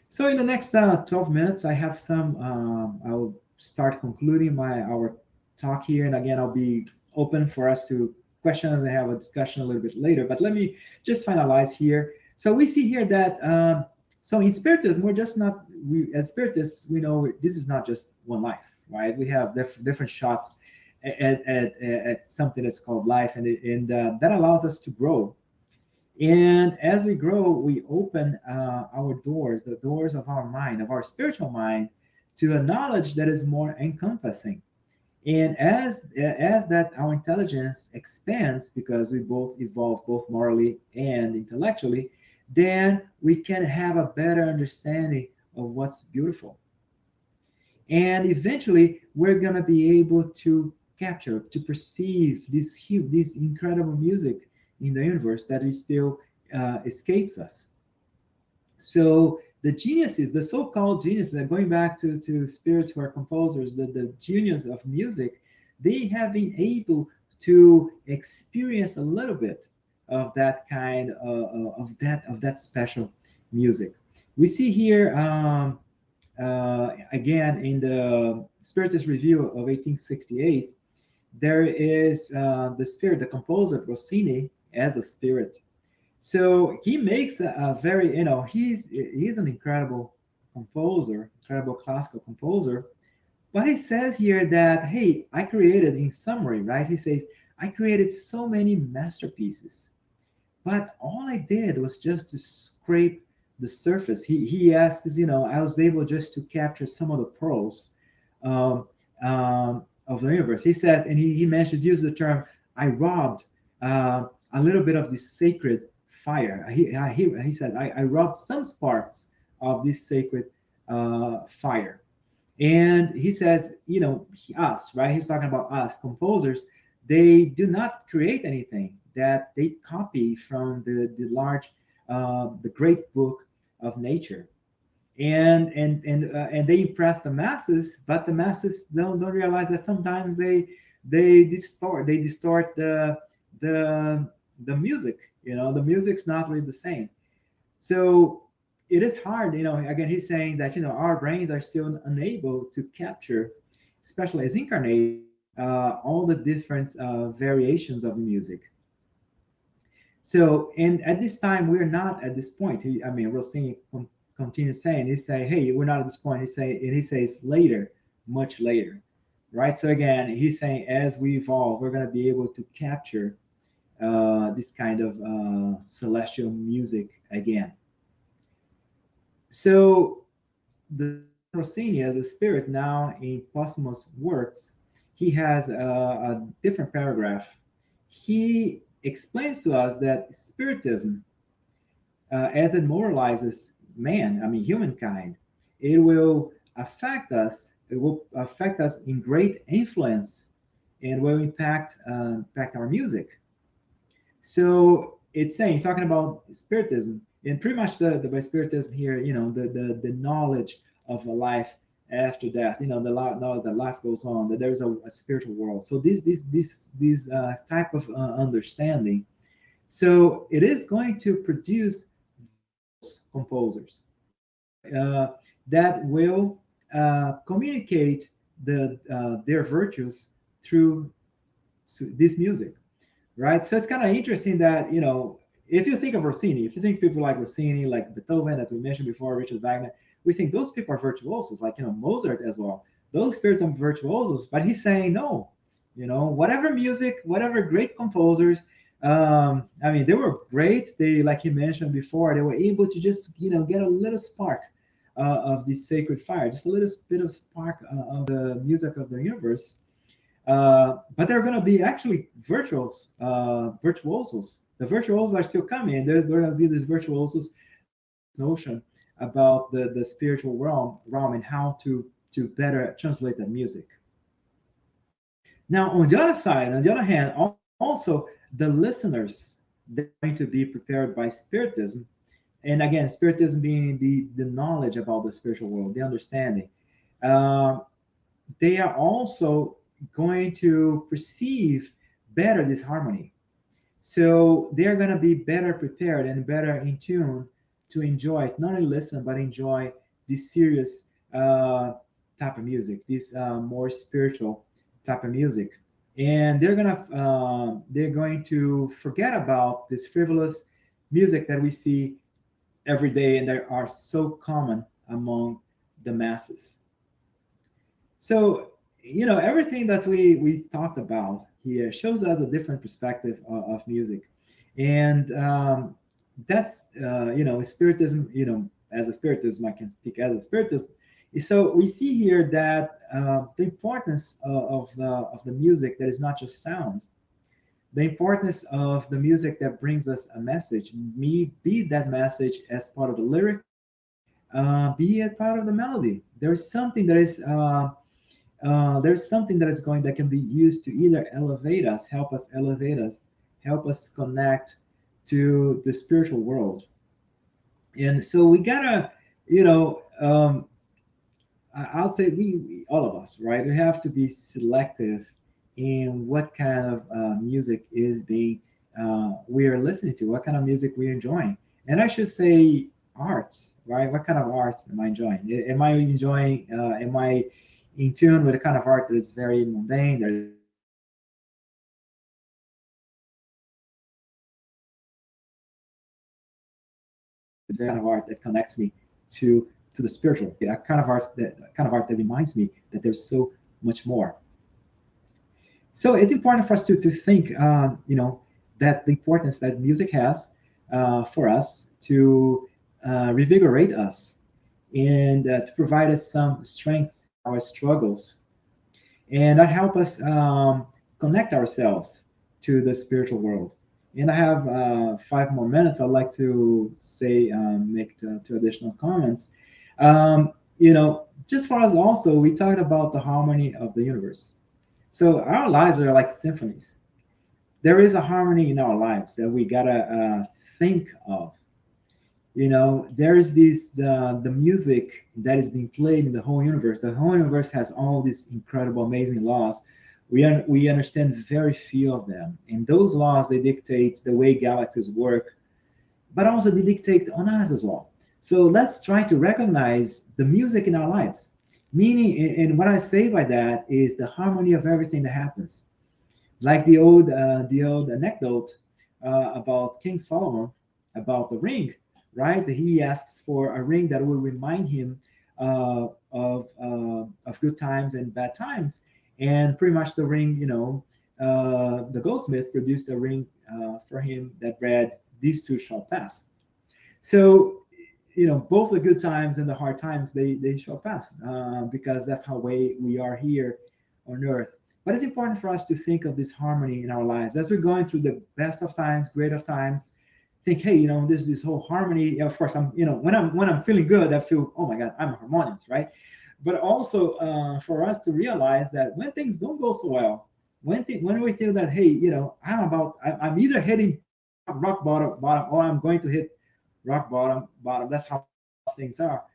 So in the next 12 minutes, I have I'll start concluding our talk here. And again, I'll be open for us to questions and have a discussion a little bit later. But let me just finalize here. So we see here that, so in Spiritism, we're just not, as Spiritists, we know this is not just one life, right? We have different shots at something that's called life, and that allows us to grow. And as we grow, we open our doors, the doors of our mind, of our spiritual mind, to a knowledge that is more encompassing. And as that our intelligence expands, because we both evolve both morally and intellectually, then we can have a better understanding of what's beautiful. And eventually, we're going to be able to capture, to perceive this incredible music in the universe that is still escapes us. So the geniuses, the so-called geniuses, going back to spirits who are composers, the genius of music, they have been able to experience a little bit of that kind of that special music. We see here again in the Spiritist Review of 1868, there is the spirit, the composer Rossini, as a spirit. So he makes a very, he's an incredible composer, incredible classical composer. But he says here that, hey, I created, in summary, right? He says, I created so many masterpieces, but all I did was just to scrape the surface. He asks, I was able just to capture some of the pearls um, of the universe. He says, and he mentions, use the term, I robbed a little bit of this sacred fire. He said, I robbed some sparks of this sacred fire. And he says, us, right? He's talking about us, composers. They do not create anything, that they copy from the large, the great book of nature. And they impress the masses, but the masses don't realize that sometimes they distort the music. The music's not really the same. So it is hard. Again, he's saying that our brains are still unable to capture, especially as incarnate, all the different variations of music. So, and at this time, we're not at this point. Rossini continues saying, he's saying, hey, we're not at this point. He says later, much later, right? So again, he's saying as we evolve, we're going to be able to capture this kind of celestial music again. So the Rossini as a spirit now in posthumous works, he has a different paragraph. He explains to us that spiritism, as it moralizes man, humankind, it will affect us. It will affect us in great influence, and will impact our music. So it's saying, talking about spiritism, and pretty much the by spiritism here, the knowledge of a life after death. Knowledge that life goes on, that there's a spiritual world. So this type of understanding. So it is going to produce composers that will communicate their virtues through this music, right? So it's kind of interesting that if you think of Rossini, if you think people like Rossini, like Beethoven that we mentioned before, Richard Wagner, we think those people are virtuosos, like Mozart as well. Those spirits are virtuosos, but he's saying no. Whatever music, whatever great composers, they were great. They, like he mentioned before, they were able to just get a little spark of this sacred fire, just a little bit of spark of the music of the universe. But they're going to be actually virtuosos. The virtuosos are still coming. There's going to be this virtuosos notion about the spiritual realm and how to better translate that music. Now, on the other side, on the other hand, also the listeners, they're going to be prepared by spiritism. And again, spiritism being the knowledge about the spiritual world, the understanding. They are also going to perceive better this harmony. So they're going to be better prepared and better in tune to enjoy, not only listen, but enjoy this serious type of music, this more spiritual type of music. And they're going to forget about this frivolous music that we see every day and that are so common among the masses. So everything that we talked about here shows us a different perspective of music, and that's spiritism. As a spiritism, I can speak as a spiritist. So we see here that the importance of the music that is not just sound, the importance of the music that brings us a message, be that message as part of the lyric, be it part of the melody. There's something that can be used to either help us elevate us, help us connect to the spiritual world. And so we gotta, I'll say we all of us, right? We have to be selective in what kind of music is being we are listening to, what kind of music we're enjoying, and I should say arts, right? What kind of arts am I enjoying? Am I enjoying? Am I in tune with a kind of art that is very mundane? There's kind of art that connects me to the spiritual. A kind of art that reminds me that there's so much more. So it's important for us to think, that the importance that music has for us to revigorate us and to provide us some strength in our struggles, and that help us connect ourselves to the spiritual world. And I have 5 more minutes. I'd like to say, make two additional comments. Just for us also, we talked about the harmony of the universe. So our lives are like symphonies. There is a harmony in our lives that we gotta think of. There is the music that is being played in the whole universe. The whole universe has all these incredible, amazing laws, We understand very few of them, and those laws, they dictate the way galaxies work, but also they dictate on us as well. So let's try to recognize the music in our lives. Meaning, and what I say by that is the harmony of everything that happens. Like the old anecdote about King Solomon about the ring, right? He asks for a ring that will remind him of good times and bad times, and pretty much the ring, the goldsmith produced a ring for him that read, "These two shall pass." So, both the good times and the hard times, they shall pass, because that's how we are here on earth. But it's important for us to think of this harmony in our lives as we're going through the best of times, great of times. Think, hey, this whole harmony. Of course, when I'm feeling good, I feel, oh my God, I'm harmonious, right? But also for us to realize that when things don't go so well, when we feel that, hey, I'm either hitting rock bottom, or I'm going to hit rock bottom. That's how things are.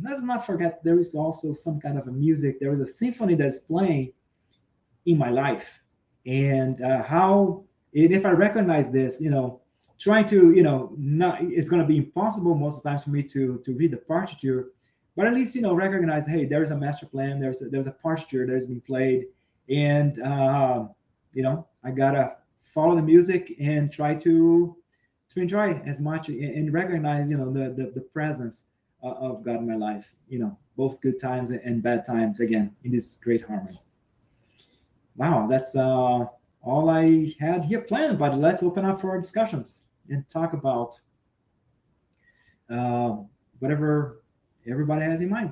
Let's not forget there is also some kind of a music. There is a symphony that's playing in my life, and how if I recognize this, trying to, not, it's going to be impossible most of the times for me to read the partiture, but at least recognize, hey, there's a master plan. There's a partiture that has been played, and I gotta follow the music and try to enjoy as much and recognize, the presence of God in my life, both good times and bad times, again, in this great harmony. Wow, that's all I had here planned, but let's open up for our discussions and talk about uh, whatever everybody has in mind.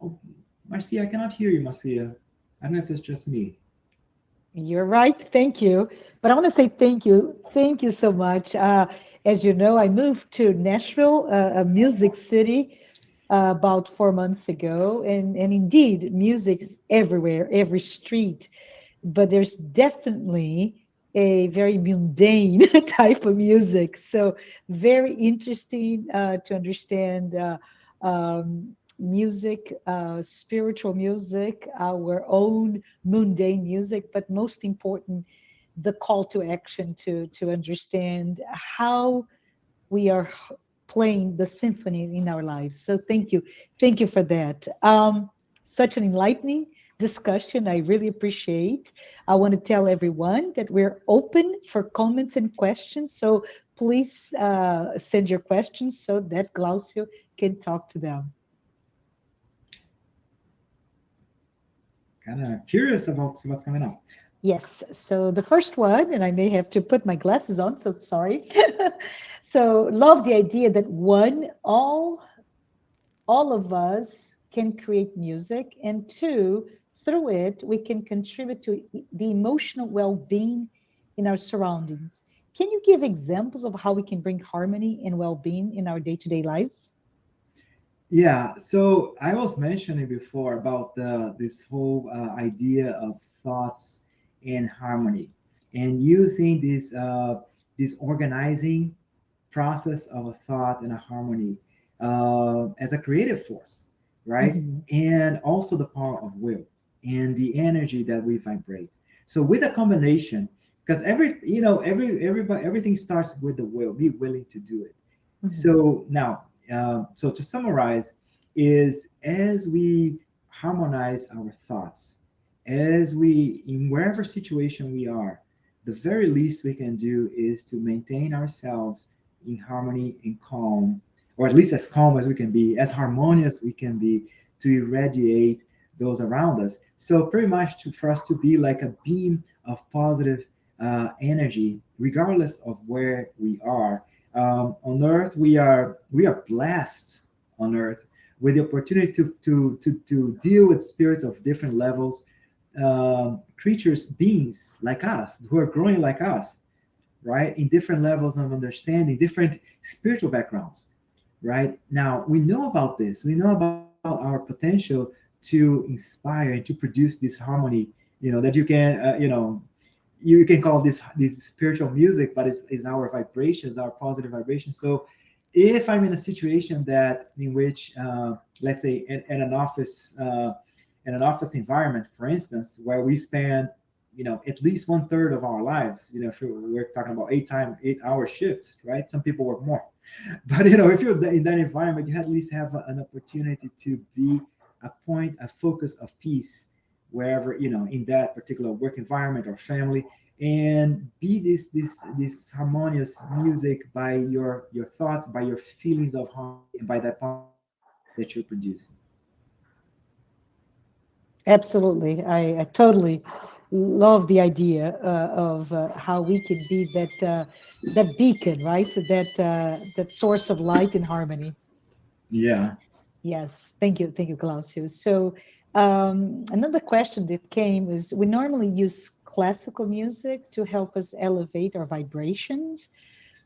Oh, Marcia, I cannot hear you, Marcia. I don't know if it's just me. You're right. Thank you. But I want to say thank you. Thank you so much. As you know, I moved to Nashville, a music city, about 4 months ago. And indeed, music is everywhere, every street. But there's definitely a very mundane type of music. So very interesting to understand music, spiritual music, our own mundane music, but most important, the call to action to understand how we are playing the symphony in our lives. So thank you for that. Such an enlightening discussion. I really appreciate. I want to tell everyone that we're open for comments and questions. So please send your questions so that Glaucio can talk to them. Kind of curious about what's coming up. Yes. So the first one, and I may have to put my glasses on, so sorry. So love the idea that one, all of us can create music, and two, through it, we can contribute to the emotional well-being in our surroundings. Can you give examples of how we can bring harmony and well-being in our day-to-day lives? Yeah, so I was mentioning before about this whole idea of thoughts and harmony, and using this organizing process of a thought and a harmony as a creative force, right? Mhm. And also the power of will and the energy that we vibrate. So with a combination, because everybody, everything starts with the will. Be willing to do it. Mhm. So now, so to summarize, is as we harmonize our thoughts, as we, in wherever situation we are, the very least we can do is to maintain ourselves in harmony and calm, or at least as calm as we can be, as harmonious we can be, to irradiate those around us. So pretty much for us to be like a beam of positive energy, regardless of where we are. On earth, we are blessed on earth with the opportunity to deal with spirits of different levels, creatures, beings like us, who are growing like us, right, in different levels of understanding, different spiritual backgrounds. Right now, we know about this. We know about our potential to inspire and to produce this harmony. That you can, you can call this spiritual music, but it's our vibrations, our positive vibrations. So if I'm in a situation that in which, let's say, in an office environment, for instance, where we spend, at least 1/3 of our lives, if we're talking about 8-hour shifts, right? Some people work more, but if you're in that environment, you at least have an opportunity to be a focus of peace wherever, in that particular work environment or family, and be this harmonious music by your thoughts, by your feelings of harmony, and by that that you're producing. Absolutely. I totally love the idea of how we can be that beacon, right? So that source of light and harmony. Yeah. Yes, thank you, Glaucio. So another question that came is: we normally use classical music to help us elevate our vibrations.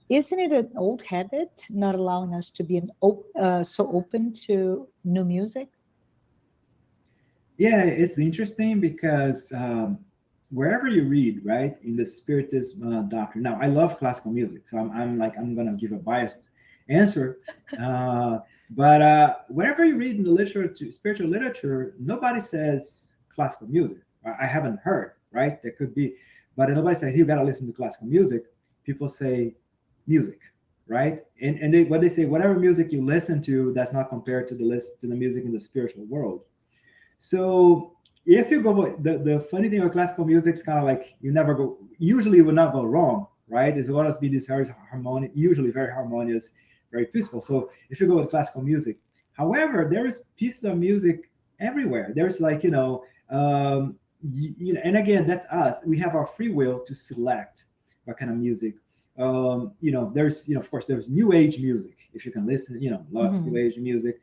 Isn't it an old habit, not allowing us to be so open to new music? Yeah, it's interesting because wherever you read, right, in the Spiritist doctrine. Now, I love classical music, so I'm gonna give a biased answer. Uh, but wherever you read in the literature, spiritual literature, nobody says classical music. I haven't heard, right? There could be, but nobody says you gotta listen to classical music. People say music, right? And what they say, whatever music you listen to, that's not compared to the music in the spiritual world. So if you go, the funny thing with classical music is kind of like you never go, usually you would not go wrong, right? As well as be this very harmonious, usually very harmonious, very peaceful. So if you go with classical music, however, there is pieces of music everywhere. There's like, and again, that's us. We have our free will to select what kind of music. There's, of course, there's new age music. If you can listen, love new Mhm. age music,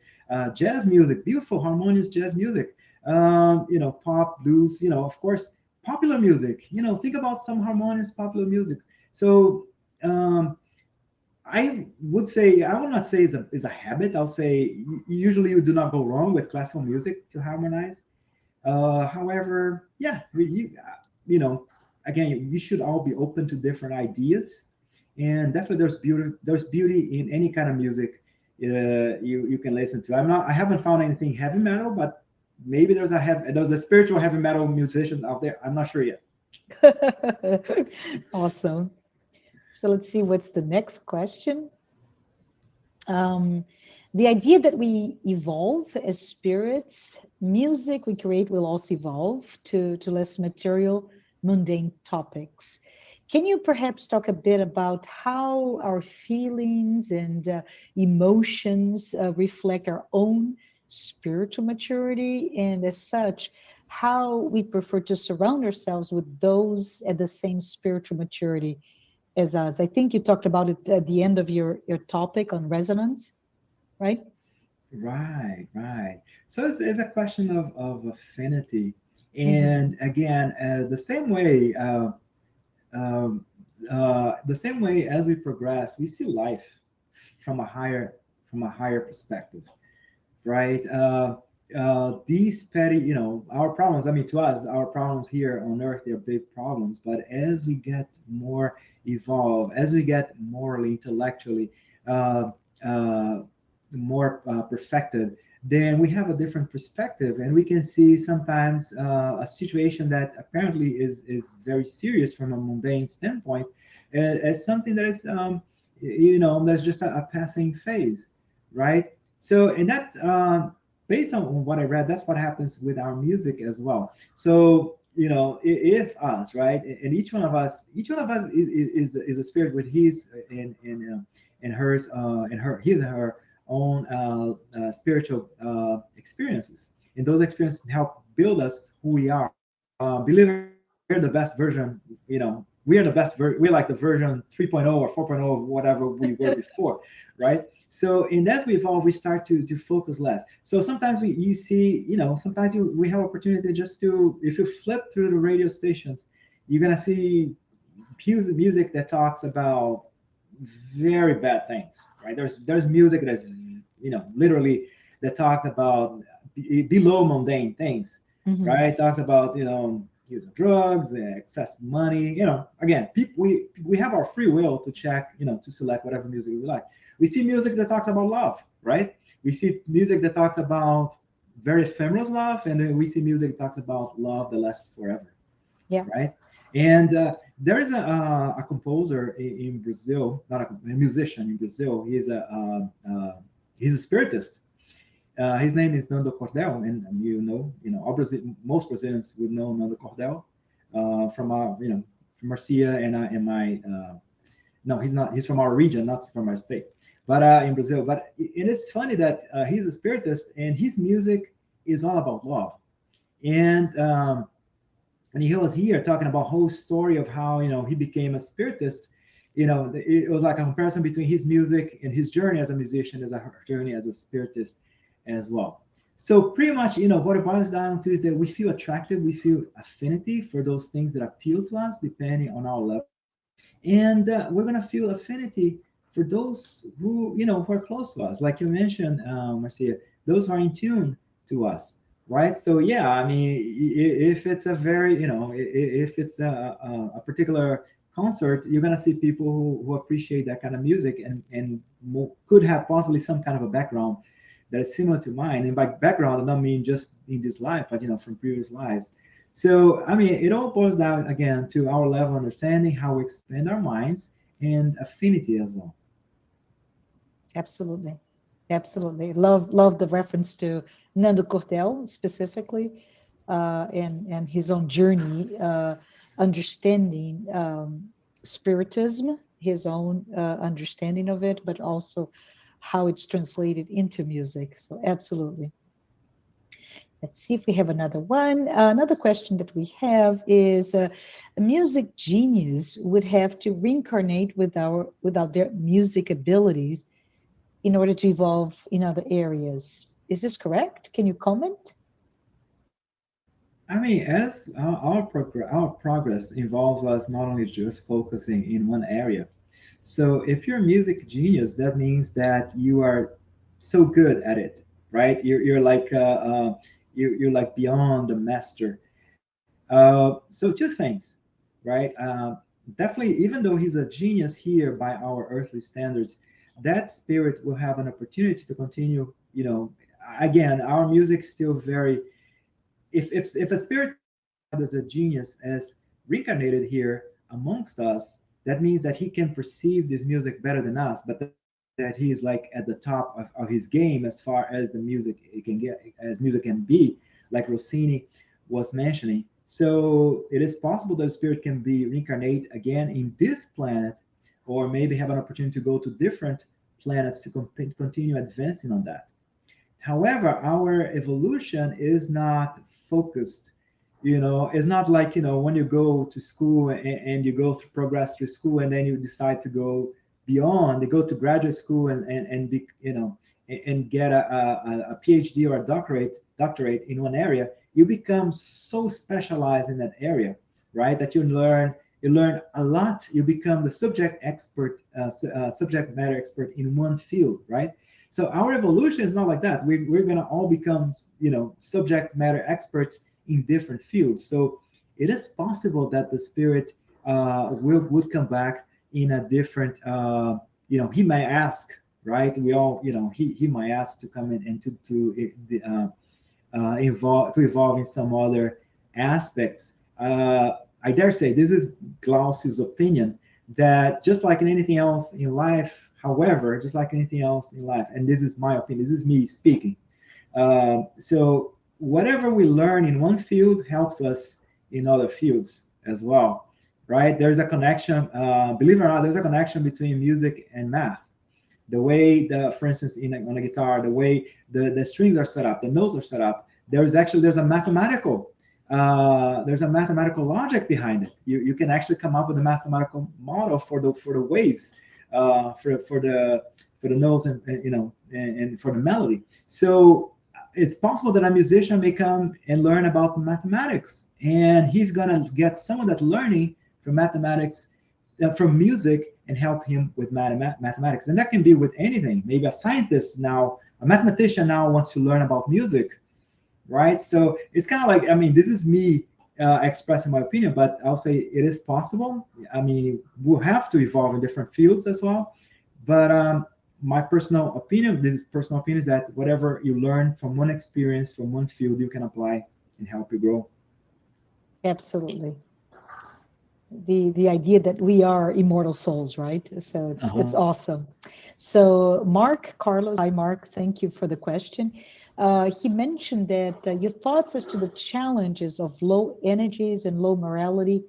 jazz music, beautiful harmonious jazz music, pop, blues, of course, popular music, think about some harmonious popular music. So I would say, I will not say it's a habit. I'll say usually you do not go wrong with classical music to harmonize. However, yeah, again, we should all be open to different ideas, and definitely there's beauty in any kind of music you can listen to. I haven't found anything heavy metal, but maybe there's a spiritual heavy metal musician out there. I'm not sure yet. Awesome. So let's see what's the next question. Um, the idea that we evolve as spirits, music we create will also evolve to less material, mundane topics. Can you perhaps talk a bit about how our feelings and emotions reflect our own spiritual maturity, and as such, how we prefer to surround ourselves with those at the same spiritual maturity as us? I think you talked about it at the end of your topic on resonance, right? Right, right. So it's a question of affinity, Mm-hmm. and again, um, the same way as we progress, we see life from a higher perspective, right? These petty, our problems. I mean, to us, our problems here on Earth, they're big problems. But as we get more evolved, as we get morally, intellectually, uh, uh, more perfected, then we have a different perspective, and we can see sometimes a situation that apparently is very serious from a mundane standpoint, as something that is, that's just a passing phase, right? So, and that, based on what I read, that's what happens with our music as well. So, if us, right, and each one of us is a spirit with his and hers, and his and her own spiritual experiences, and those experiences help build us who we are. Believe it or not, we're the best version. We are the best. We're like the version 3.0 or 4.0 of whatever we were before, right? So, and as we evolve, we start to focus less. So sometimes you see, sometimes we have opportunity just to, if you flip through the radio stations, you're gonna see music that talks about very bad things, right? There's music that's, literally, that talks about below mundane things, Mm-hmm. right? It talks about, use of drugs, excess money. Again, people, we have our free will to check, to select whatever music we like. We see music that talks about love, right? We see music that talks about very ephemeral love, and then we see music that talks about love that lasts forever, Yeah. right? And there is a composer in Brazil, not a musician in Brazil. He's a spiritist. His name is Nando Cordel, and all most Brazilians would know Nando Cordel from our, from Marcia and my. No, he's not. He's from our region, not from our state, but in Brazil. But it is funny that he's a spiritist, and his music is all about love. And he was here talking about whole story of how he became a spiritist. It was like a comparison between his music and his journey as a musician, as a journey as a spiritist as well. So pretty much, what it boils down to is that we feel attracted, we feel affinity for those things that appeal to us depending on our level, and we're gonna feel affinity for those who are close to us, like you mentioned, Marcia, those who are in tune to us, right? So yeah, I mean, if it's a very, if it's a particular concert, you're gonna see people who appreciate that kind of music and could have possibly some kind of a background that is similar to mine. And by background, I don't mean just in this life, but from previous lives. So I mean, it all boils down again to our level of understanding, how we expand our minds, and affinity as well. Absolutely. Absolutely. Love the reference to Nando Cordel specifically, and his own journey, understanding spiritism, his own understanding of it, but also how it's translated into music. So absolutely. Let's see if we have another one. Another question that we have is, a music genius would have to reincarnate without their music abilities in order to evolve in other areas. Is this correct? Can you comment? I mean, as our progress involves us not only just focusing in one area. So if you're a music genius, that means that you are so good at it, right? You're like you're like beyond the master. So two things, right? Definitely, even though he's a genius here by our earthly standards, that spirit will have an opportunity to continue. Again, our music still very. If a spirit as a genius as reincarnated here amongst us, that means that he can perceive this music better than us, but that he is like at the top of his game as far as the music it can get, as music can be, like Rossini was mentioning. So it is possible that the spirit can be reincarnate again in this planet, or maybe have an opportunity to go to different planets to continue advancing on that. However, our evolution is not focused. It's not like, when you go to school and you go through progress through school and then you decide to go beyond, you go to graduate school and be, and get a PhD or a doctorate in one area. You become so specialized in that area, right? That you learn a lot. You become the subject matter expert in one field, right? So our evolution is not like that. We're going to all become, subject matter experts in different fields. So it is possible that the spirit would come back in a different, he may ask, right? We all, he might ask to come in and to evolve in some other aspects. I dare say this is Glaucio's opinion, that just like in anything else in life, however, just like anything else in life, and this is my opinion, this is me speaking. So whatever we learn in one field helps us in other fields as well, right? There's a connection, believe it or not, there's a connection between music and math. The way for instance, on a guitar, the way the strings are set up, the notes are set up, there's a mathematical logic behind it. You can actually come up with a mathematical model for the waves, for the notes, and for the melody. So it's possible that a musician may come and learn about mathematics, and he's gonna get some of that learning from mathematics, from music, and help him with mathematics. And that can be with anything. Maybe a mathematician now wants to learn about music, right? So it's kind of like, I mean, this is me expressing my opinion, but I'll say it is possible. I mean, we'll have to evolve in different fields as well. But my personal opinion, this is personal opinion, is that whatever you learn from one experience, from one field, you can apply and help you grow. Absolutely. The idea that we are immortal souls, right? So it's Uh-huh. awesome. So Mark Carlos, hi Mark, thank you for the question. He mentioned that your thoughts as to the challenges of low energies and low morality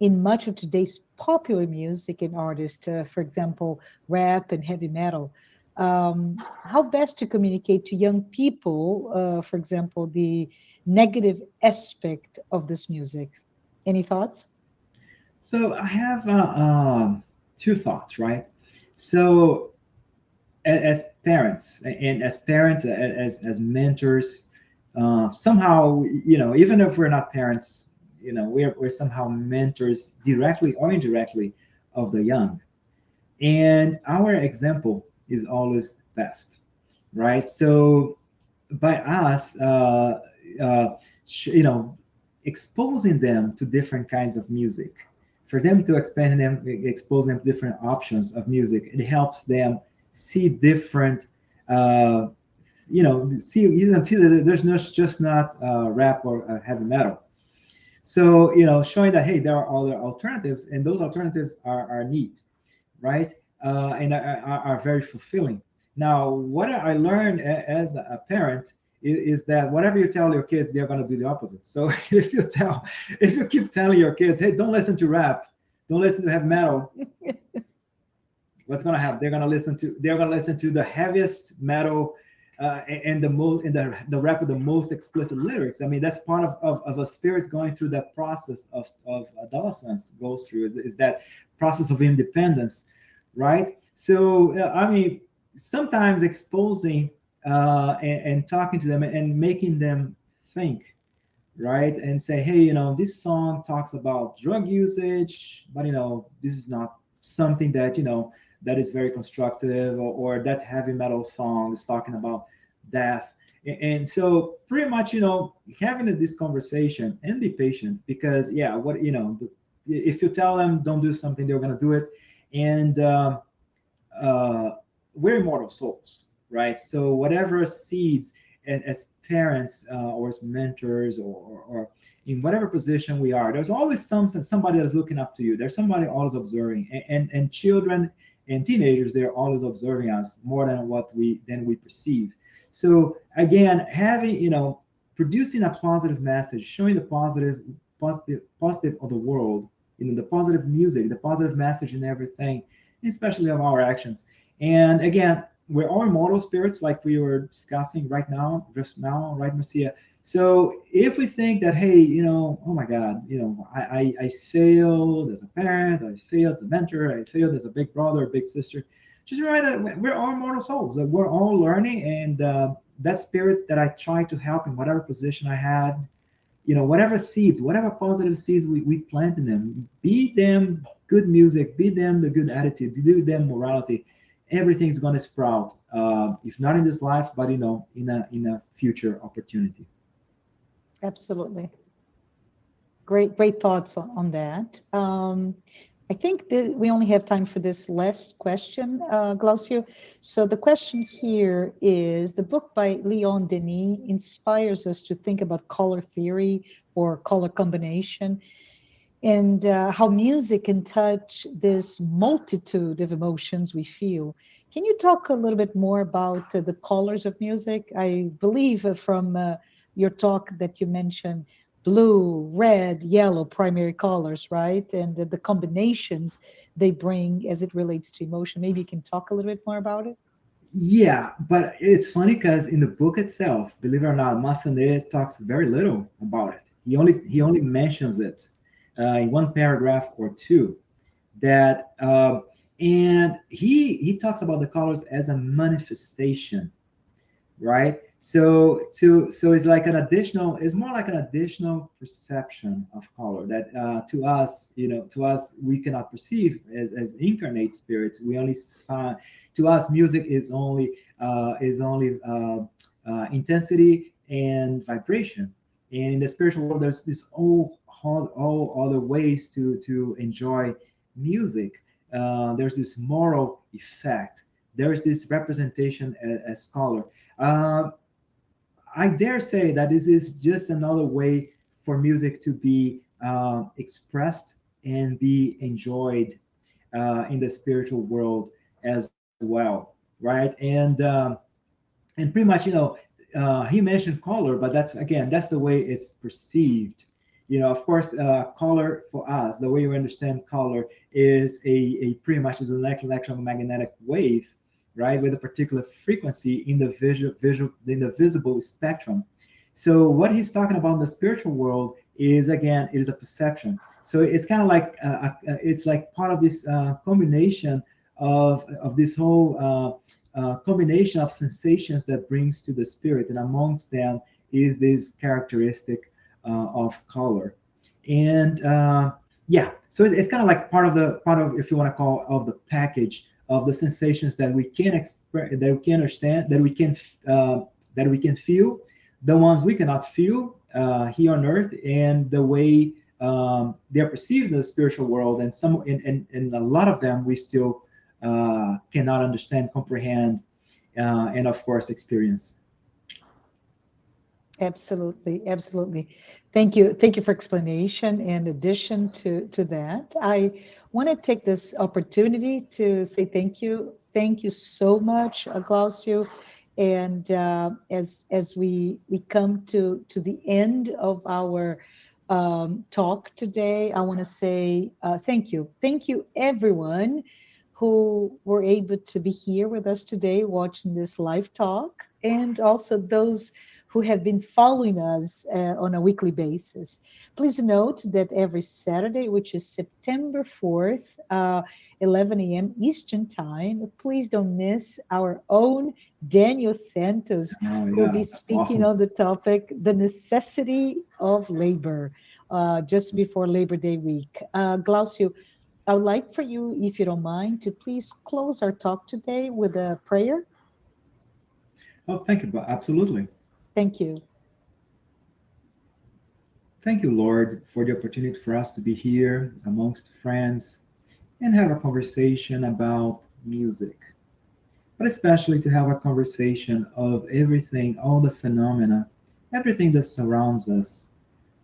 in much of today's popular music and artists, for example, rap and heavy metal. How best to communicate to young people, for example, the negative aspect of this music? Any thoughts? So I have two thoughts, right? So as parents, and as parents, as mentors, somehow, even if we're not parents, we're somehow mentors directly or indirectly of the young, and our example is always best, right? So by us, you know, exposing them to different kinds of music, for them to expand them, expose them to different options of music, it helps them see different, uh, see that there's no just not rap or heavy metal. So showing that, hey, there are other alternatives, and those alternatives are neat, right? And are very fulfilling. Now, what I learned as a parent is that whatever you tell your kids, they're going to do the opposite. So if you keep telling your kids, hey, don't listen to rap, don't listen to heavy metal, what's going to happen? They're going to listen to the heaviest metal, and the rap with the most explicit lyrics. I mean, that's part of a spirit going through that process of adolescence goes through, is that process of independence, right? So I mean, sometimes exposing, and talking to them and making them think, right? And say, hey, this song talks about drug usage, but this is not something that that is very constructive, or that heavy metal song is talking about death. And so pretty much, having this conversation and be patient, because yeah, what if you tell them don't do something, they're going to do it. And uh, we're immortal souls, right? So whatever seeds, as parents, or as mentors, or in whatever position we are, there's always somebody that's looking up to you. There's somebody always observing, and children and teenagers, they're always observing us more than we perceive. So again, having producing a positive message, showing the positive of the world, the positive music, the positive message in everything, especially of our actions. And again, we're all immortal spirits, like we were discussing just now, right, Marcia? So if we think that, hey, oh my God, I failed as a parent, I failed as a mentor, I failed as a big brother, big sister, just remember that we're all mortal souls, that we're all learning, and that spirit that I try to help in whatever position I had, whatever seeds, whatever positive seeds we plant in them, be them good music, be them the good attitude, be them morality, everything's going to sprout, if not in this life, but in a future opportunity. Absolutely. Great thoughts on that. I think that we only have time for this last question, Glaucio. So the question here is, the book by Leon Denis inspires us to think about color theory or color combination, and how music can touch this multitude of emotions we feel. Can you talk a little bit more about the colors of music? I believe from your talk that you mentioned blue, red, yellow, primary colors, right? And the combinations they bring as it relates to emotion. Maybe you can talk a little bit more about it. Yeah, but it's funny because in the book itself, believe it or not, Massenet talks very little about it. He only mentions it in one paragraph or two. That and he talks about the colors as a manifestation, right? So it's like an additional, it's more like an additional perception of color that to us we cannot perceive as incarnate spirits. We only find, to us, music is only intensity and vibration. And in the spiritual world, there's this all other ways to enjoy music. There's this moral effect there is this representation as color. I dare say that this is just another way for music to be expressed and be enjoyed in the spiritual world as well, right? And pretty much, he mentioned color, but that's the way it's perceived. Of course, color for us, the way we understand color is a pretty much is an electromagnetic wave, right, with a particular frequency in the in the visible spectrum. So what he's talking about in the spiritual world is, again, it is a perception. So it's kind of like it's like part of this combination of this whole combination of sensations that brings to the spirit, and amongst them is this characteristic of color. And yeah, so it's kind of like part of, if you want to call, of the package of the sensations that we can express, that we can understand, that we can feel, the ones we cannot feel here on earth, and the way they're perceived in the spiritual world, and a lot of them we still cannot understand, comprehend, and of course experience. Absolutely, absolutely. Thank you for explanation. In addition to that, I want to take this opportunity to say thank you so much, Glaucio. And as we come to the end of our talk today, I want to say thank you everyone who were able to be here with us today watching this live talk, and also those who have been following us on a weekly basis. Please note that every Saturday, which is September 4th, 11 a.m. Eastern Time, please don't miss our own Daniel Santos, Oh who will yeah, be that's speaking awesome. on the topic, the necessity of labor, just before Labor Day week. Glaucio, I would like for you, if you don't mind, to please close our talk today with a prayer. Oh, thank you, but absolutely. Thank you. Thank you, Lord, for the opportunity for us to be here amongst friends and have a conversation about music, but especially to have a conversation of everything, all the phenomena, everything that surrounds us.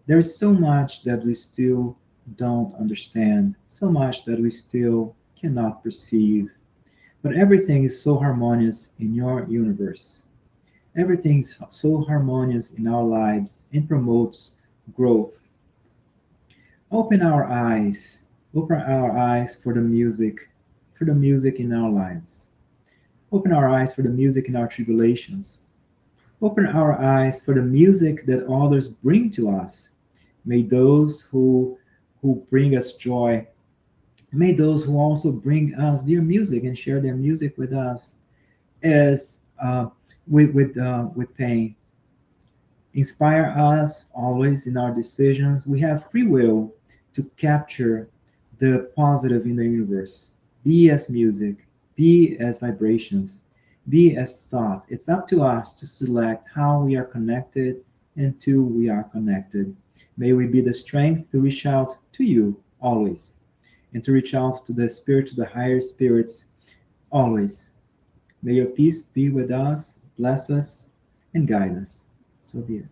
There's so much that we still don't understand, so much that we still cannot perceive, but everything is so harmonious in your universe. Everything's so harmonious in our lives and promotes growth. Open our eyes, open our eyes for the music in our lives. Open our eyes for the music in our tribulations. Open our eyes for the music that others bring to us. May those who bring us joy, may those who also bring us their music and share their music with us, as with pain, inspire us always in our decisions. We have free will to capture the positive in the universe. Be as music, be as vibrations, be as thought. It's up to us to select how we are connected and to we are connected. May we be the strength to reach out to you always, and to reach out to the spirit, to the higher spirits always. May your peace be with us, bless us, and guide us. So be it.